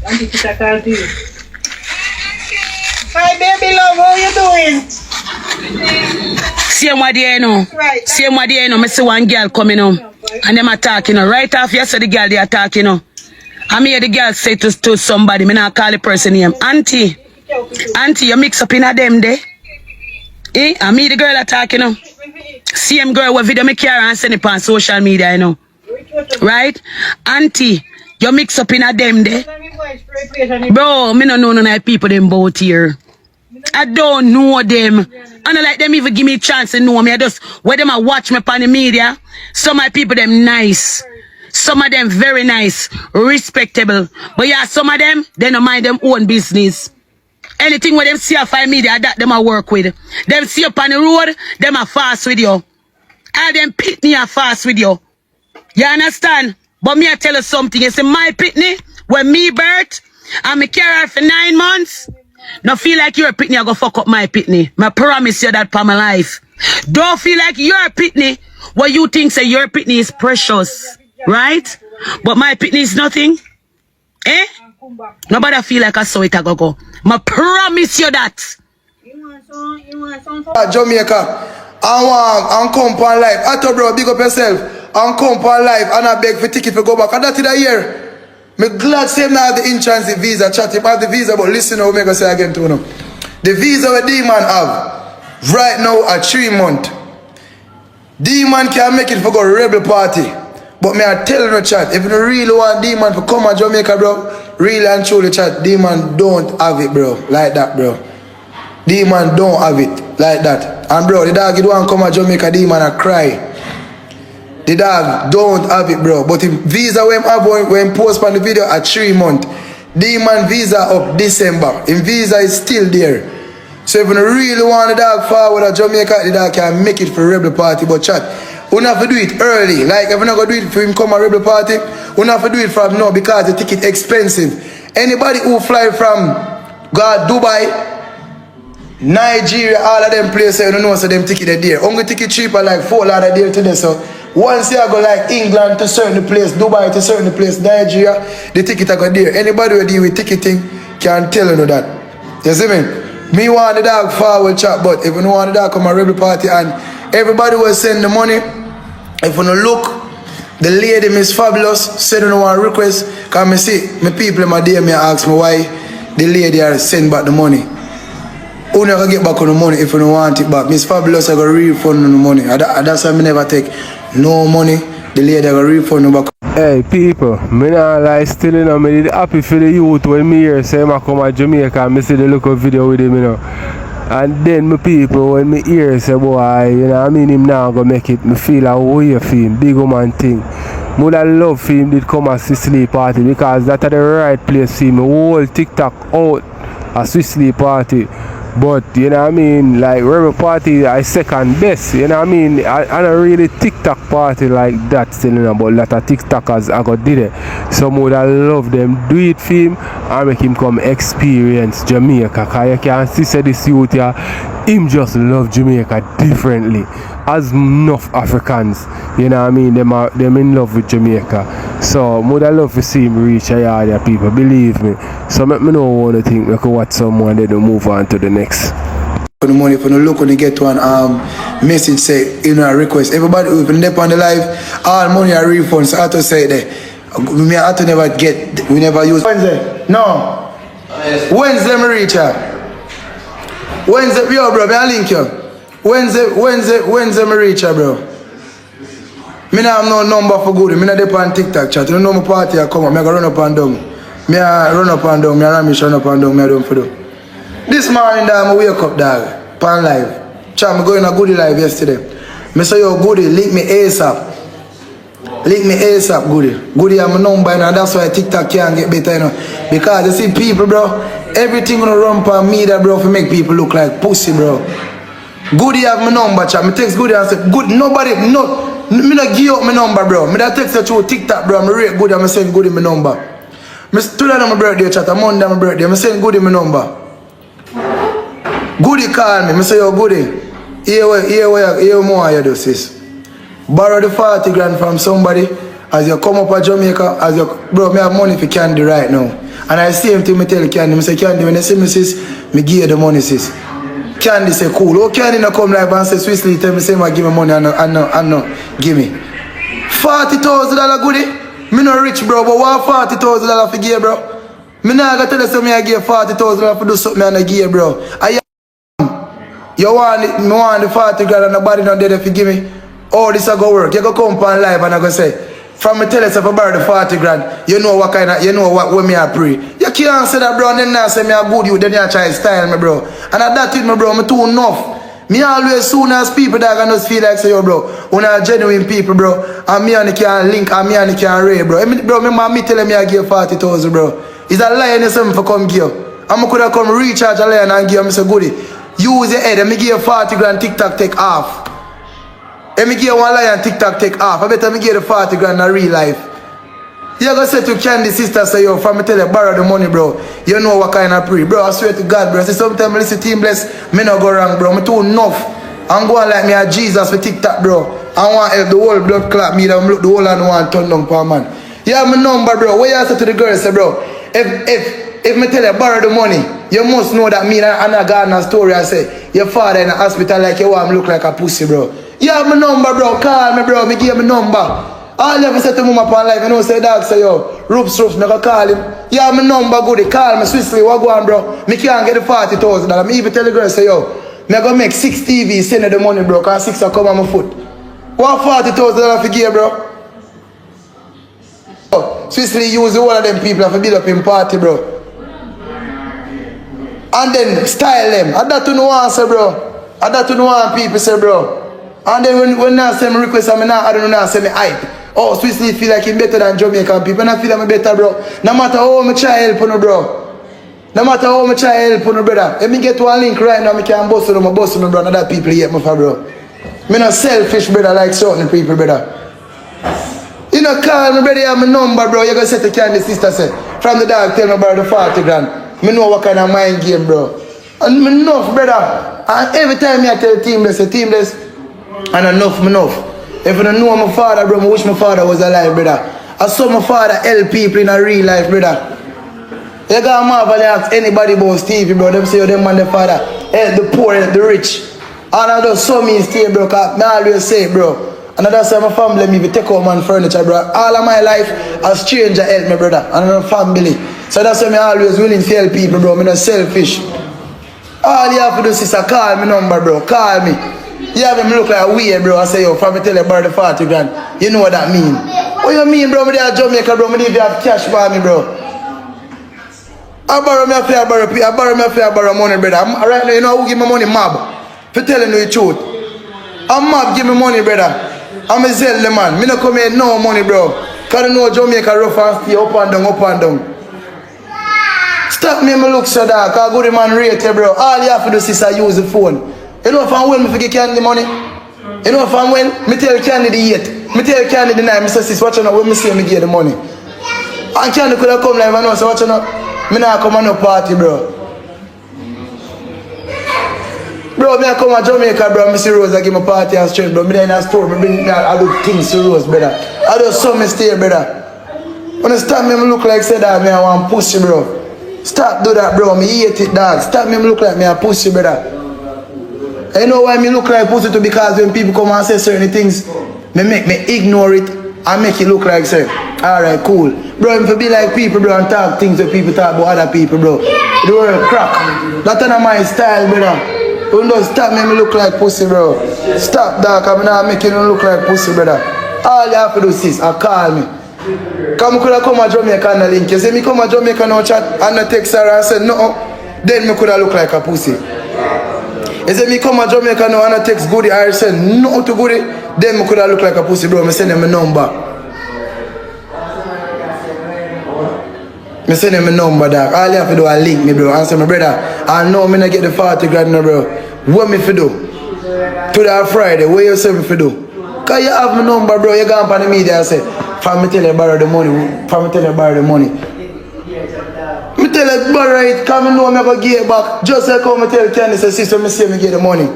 I'm just a call to you. Hi, baby love. How you doing? Same what you know. Same what you know. I see one girl coming home. And them attacking her. Right off, you see the girl they attacking her. I hear the girl say to somebody, me not call the person name. Auntie, you mix up in a them day. Eh? I meet the girl attacking her. Same girl with video me carry and send it on social media, you know. Right? Auntie, you mix up in a them day. Bro, me don't know none of the people them bout here. I don't know them. I don't like them even give me a chance to know me. I just, where them I watch me on the media, some of my people them nice. Some of them very nice, respectable. But yeah, some of them, they don't mind them own business. Anything where them see a find media, that them I work with. Them see up on the road, them are fast with you. All them pitney are fast with you. You understand? But me I tell you something. You see my pitney, when me birth, and me carry her for 9 months, no feel like your pitney I go fuck up my pitney. I promise you that for my life. Don't feel like your pitney, what you think say your pitney is precious. Right? But my pitney is nothing. Eh? Nobody feel like I saw it a go. I promise you that. Jamaica, I come on live. I told bro, big up yourself. I come on live and I beg for ticket to go back. And that's the year. Me glad same now the insurance, the visa, chat him have the visa, but listen how me go say again to him. The visa where D-Man have right now at 3 months. D-Man can make it for go rebel party. But me I tell you no chat, if you really want D-Man to come to Jamaica, bro, really and truly chat, D-Man don't have it, bro, like that, bro. D-Man don't have it, like that. And bro, the dog, you don't come to Jamaica, D-Man I cry. The dog don't have it, bro. But if visa when have when post on the video at 3 months, D-Man visa up December. In visa is still there. So if you really want the dog forward at Jamaica, the dog can make it for rebel party, but chat. We have to do it early. Like if we not gonna do it for him come a rebel party, we have to do it from now because the ticket expensive. Anybody who fly from Dubai, Nigeria, all of them places, you don't know so them ticket are there. Only ticket cheaper like $4 there today. So once you go like England to certain place, Dubai to certain place, Nigeria, the ticket are go there. Anybody who deal with ticketing can tell you that. You see me? Me want the dog forward chat, but if you don't want the dog come a rebel party and everybody will send the money. If you don't look, the lady Miss Fabulous said you want request. Cause me see, my people in my day me ask me why the lady are send back the money. Who never get back on the money if you don't want it back. Miss Fabulous I got refund on the money. That's why I never take no money. The lady I got refund no back. Hey people, me not lie still you know, me did happy for the youth when me hear say I come to Jamaica and me see the local video with him, you know. And then my people, when me hear say boy, you know I mean him now go make it, me feel a way for him, big woman thing. Would I love for him did come a Sicily party because that's the right place for him. Whole TikTok out a Sicily party. But you know what I mean, like rebel party I second best, you know what I mean. I don't really TikTok party like that still, you know, but a lot of TikTokers I got did it. Some would I love them do it for him and make him come experience Jamaica. Cause you can see say this youth here, him just love Jamaica differently. As enough Africans, you know what I mean, them in love with Jamaica. So would I love to see him reach a yard people, believe me. So make me know what I think we could watch someone then move on to the next. For the money, for the look when you get one message say you know a request. Everybody who been up on the live, all money are refunds. So I have to say that we have to never get, we never use Wednesday. No. Wednesday me reach her. Wednesday, yo bro, I link you. Wednesday me reach her, bro. Me not have no number for good. Me not dep on TikTok chat. You know my party I come up, me go run up and down. Me run up and down, me run up and down, me I don't for do. This morning dog, I wake up dog, pan live. Chat, me go in a goodie live yesterday. Me say yo goodie, link me ASAP. Link me ASAP goodie. Goodie have my number and that's why TikTok can't get better, you know. Because you see people bro, everything gonna run for me that bro for make people look like pussy bro. Goodie have my number chat. Me text Goodie and say good nobody me not give up my number bro. Me that text her through TikTok bro. Me rate Goodie and me send Goodie my number. Me today on my birthday chat, on Monday my birthday, me send Goodie my number. Goodie call me, me say yo Goodie, here more you do sis. Borrow the 40 grand from somebody as you come up to Jamaica, as you bro me have money for Candy right now. And I see him to me tell Candy, me say Candy when you see me sis, me give you the money sis. Candy say cool. Oh, Candy no come live and say Swissley tell me say give me money and no give me. $40,000 goodie? Me no rich bro, but what $40,000 for give bro? Me nah gonna tell you something I give $40,000 for do something and I give bro. You want the 40 grand and nobody not there to give me? Oh, this a go work. You go come on live and I go say, from me tell you if I borrow the 40 grand, you know what kind of, you know what me I pray. You can't say that bro, and then now say me a good you, then you try to style me bro. And at that with me bro, me too enough. Me always soon as people that can just feel like say yo bro, when are genuine people bro, and me and the can link and me and the can ray bro. Bro, me tell me I give 40,000 bro. Is a lion or something for come give? I'm could have come recharge a lion and give me say goodie. Use your head and me give 40 grand TikTok take off. And me give one lion TikTok take off. I better me give the 40 grand in real life. You gonna say to Candy sister say yo from me tell you borrow the money bro. You know what kind of pray. Bro, I swear to God bro. I say sometimes I listen to Team Bless, me no go wrong bro. Me too enough. I'm going like me a Jesus for TikTok bro. I want help the whole blood clot me that look the whole and one turn down per man. You have my number bro. What you say to the girl say bro? If me tell you borrow the money, you must know that me and Anna Gardner story I say your father in the hospital like you want me look like a pussy bro. You have my number bro, call me bro, me give me number. All you ever say to mama upon life, you know say dog say yo, Roops, me go call him. You have my number goodie, call me Swissley, what go on bro? Me can't get the $40,000. Me even tell the girl say yo, me go make 6 TVs, send her the money bro, cause 6 will come on my foot. What $40,000 for give bro? Oh, Swissley use the one of them people to build up in party bro. And then style them. I that to no answer, bro. I that to no one people say, bro. And then when I send me request, I don't know, say me hype. Oh, Swissley feel like him better than Jamaican people. And I feel like I'm better, bro. No matter how much I help on bro. No matter how much I help on brother. Let me get one link right now, I can bust on my bro. And other people hate me for, bro. Me not selfish, brother, like certain people, brother. You know, call me, brother, you have my number, bro. You gonna say to Candy sister, say, from the dog, tell me about the 40 grand. Me know what kind of mind game, bro. And me enough, brother. And every time I tell Team Bless, and enough. If I don't know my father, bro, I wish my father was alive, brother. I saw my father help people in a real life, brother. You got marvel and ask anybody about Stevie, bro. Them say, them man, the father help the poor, help the rich. And I just saw me stay, bro, because I always say, bro. And that's why my family let me take out man furniture, bro. All of my life, a stranger help me, brother. And I'm a family. So that's why I always willing to help people, bro. I'm not selfish. All you have to do is call me number, bro. Call me. You have him look like weird, bro. I say, yo, from me tell you about the 40 grand. You know what that mean. What you mean, bro? Me there Jamaica, bro. Me if you have cash for me, bro. I borrow money, brother. Right now, you know who give me money? Mob. For telling you the truth. A mob give me money, brother. I'm a Zelda man. Me no come here no money, bro. Cause I know Jamaica rough and stay up and down. Stop me look so dark. I go to man rate, bro. All you have to do is use the phone. You know if I'm well, me forget Candy money. You know if I'm well, me tell Candy the 8. Me tell Candy the 9. Me say sis, watch out when me say me get the money. And Candy could have come live and know, so watch out. Me not come on no party, bro. Bro, me I come to Jamaica, bro. Me see Rose, I give me party and strength, bro. Me there in a store, I do things to Rose, brother. I do some mistake, brother. When you stop me look like say that, me I want pussy, bro. Stop do that, bro. Me hate it, dog. Stop me look like me a pussy, brother. And you know why me look like pussy too? Because when people come and say certain things, me make me ignore it and make it look like say, alright, cool. Bro, if you be like people, bro, and talk things that people talk about other people, bro. The world crack. That's not my style, brother. Don't stop me look like pussy, bro. Stop, dog. I'm not making you look like pussy, brother. All you have to do is call me. Come could have come to Jamaica and link. You see me come to Jamaica and chat and I text her and say no, then me could have look like a pussy. You see me come to Jamaica now and I text Goody or say no to Goody, then me could have look like a pussy, bro. Me send him a number. Me send him a number, dog. All you have to do is link me, bro. And say, my brother, I know me not get the 40 grand, no, bro. What me for do? To that Friday, what you say me for do? Because you have my number, bro. You go up on the media and say, from me tell you borrow the money. From me tell you borrow the money. Me tell you borrow it, because I know I'm going to give it back. Just like how me tell Candy, say, sister, me say me get the money.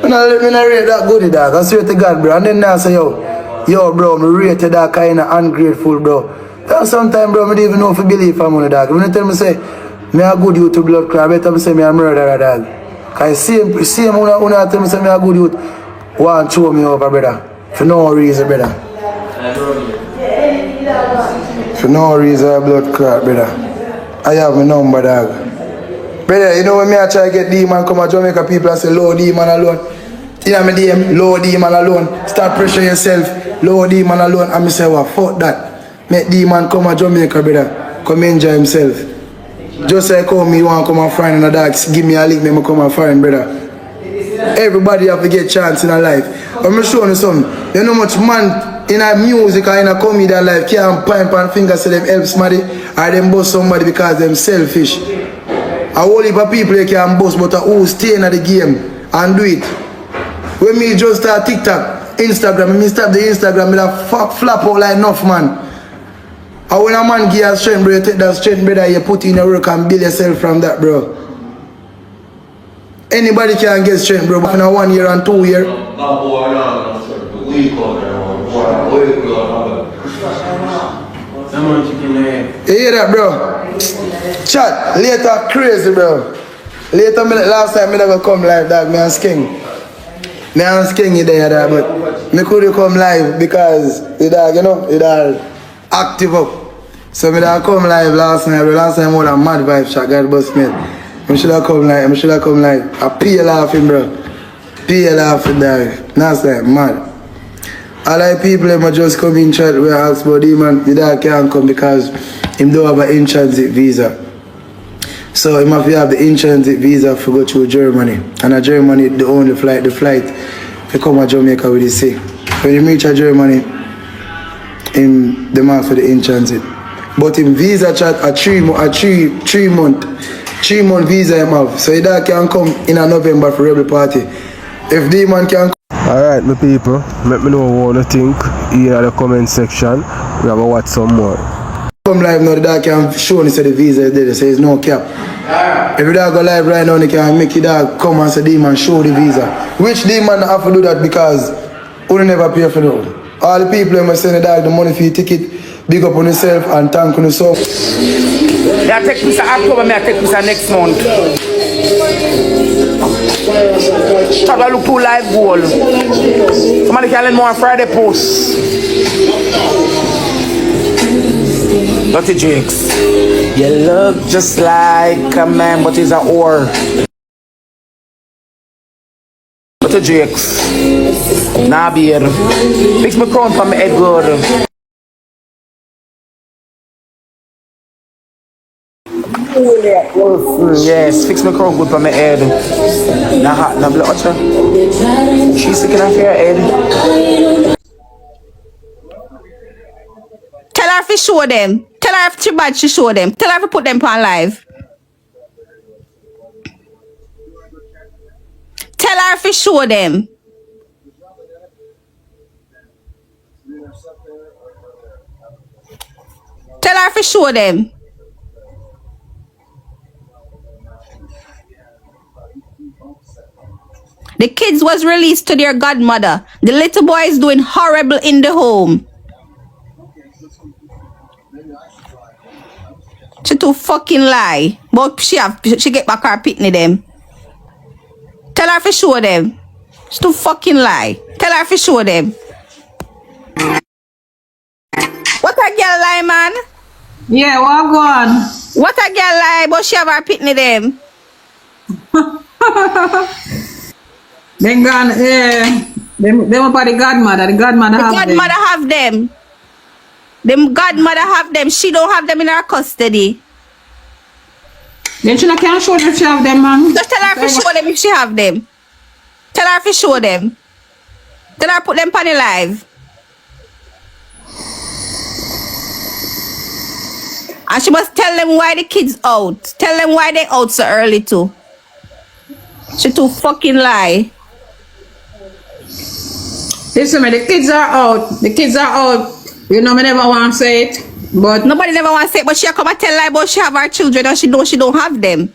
And I let me not rate that goodie, dog. I swear to God, bro. And then I say, yo, bro, me rate that kind of ungrateful, bro. And sometimes, bro, I don't even know if I believe I'm on the dog. When you tell me, say, Me a good youth to blood clot. Better me say me a murderer, dog. Cause same una tell me say me a good youth. Want throw me over, brother. For no reason, brother. For no reason, blood clot, brother. I have my number, dog. Brother, you know when me I try to get D-man come to Jamaica, people I say low D-man alone. You know me DM, low D-man alone. Start pressure yourself, low D-man alone. And me say, well, fuck that. Make D-man come to Jamaica, brother. Come enjoy himself. Just like how me want to come and find a dog, give me a link, me come and find, brother. Everybody have to get chance in a life. But I'm showing you something. You know much man in a music or in a comedian life can't pipe and finger say them help somebody or them boss somebody because them selfish. A whole heap of people they can boss, but who stay in the game and do it. When me just start TikTok, Instagram, me stop the Instagram, me that flap out like enough, man. And when a man give you strength, bro, you take that strength, brother, you put in your work and build yourself from that, bro. Anybody can get strength, bro, but in a 1 year and 2 year. You hear that, bro? Chat, later crazy, bro. Later, last time I never come live, dog, me and Sking. Me and Sking you there, dog, but me couldn't come live because the dog, you know, it all active up. So me did come live last night, but last time more than mad vibe shot, God bust me. I should have come live, I pay laughing, bro. Pay laughing, dog. Last time, mad. A lot of people them just come in chat where I ask about him and the dog can't come because him don't have an in-transit visa. So him have to have the in-transit visa to go through Germany. And at Germany the only flight, the flight to come to Jamaica with the sea. When you reach Germany, him the mark for the in-transit. But in visa chat a 3 month visa him have. So the dog can come in a November for Rebel Party. If the man can. Alright, my people, let me know what you think here in the comment section. We have to watch some more. Come live now, the dog can show me say the visa is there, they say it's no cap. If the dog go live right now, they can make the dog come and say D-man show the visa. Which D-man have to do that because we never pay for them. All the people who send the dog the money for your ticket, big up on yourself and thank on yourself. I take this October, I take this next month. Have a look to live goal. Somebody can lend more on Friday post. Dirty Jakes. You look just like a man, but he's a whore. Dirty Jakes. Nah, beard. Fix my crown for my head good. Yes, fix my crown good for my head. Nah hot, nah blood. She's sticking off your head. Tell her if you show them. Tell her if she bad, she show them. Tell her if you put them on live. Tell her if you show them. Tell her if you show them. The kids was released to their godmother. The little boy is doing horrible in the home. She too fucking lie. But she get back her pitney them. Tell her if you show them. She too fucking lie. Tell her if you show them. What a girl lie, man? Yeah, what gone? What a girl lie, but she have her pitney them. Them gone, yeah. Them up at the godmother. The godmother have them. The godmother have them. Them godmother have them. She don't have them in her custody. Then she can't show them if she have them, man. Just tell her if you show them if she have them. Tell her if you show them. Tell her put them on the live. And she must tell them why the kids out. Tell them why they out so early too. She too fucking lie. Listen, the kids are out. The kids are out. You know, me never want to say it. But nobody never want to say it, but she come and tell lie about she have her children and she know she don't have them.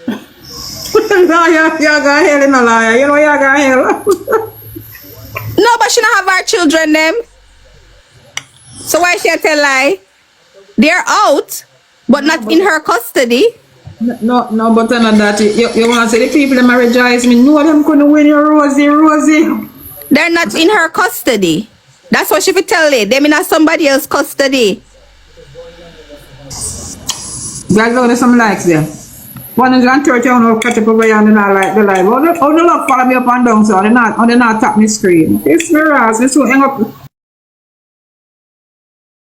No, you're going hell in a liar. You know you're going hell. No, but she don't have her children them. So why she tell lie? They're out. But not in her custody. No, but not that. You want to say the people that rejoice me, know them couldn't win your Rosie. They're not in her custody. That's what she would tell you. They're in somebody else's custody. Guys, there's some likes there. 130 on catch up over here and I like the live. Oh, the love follow me up and down, so they not tap my screen. It's mirrors. This will hang up.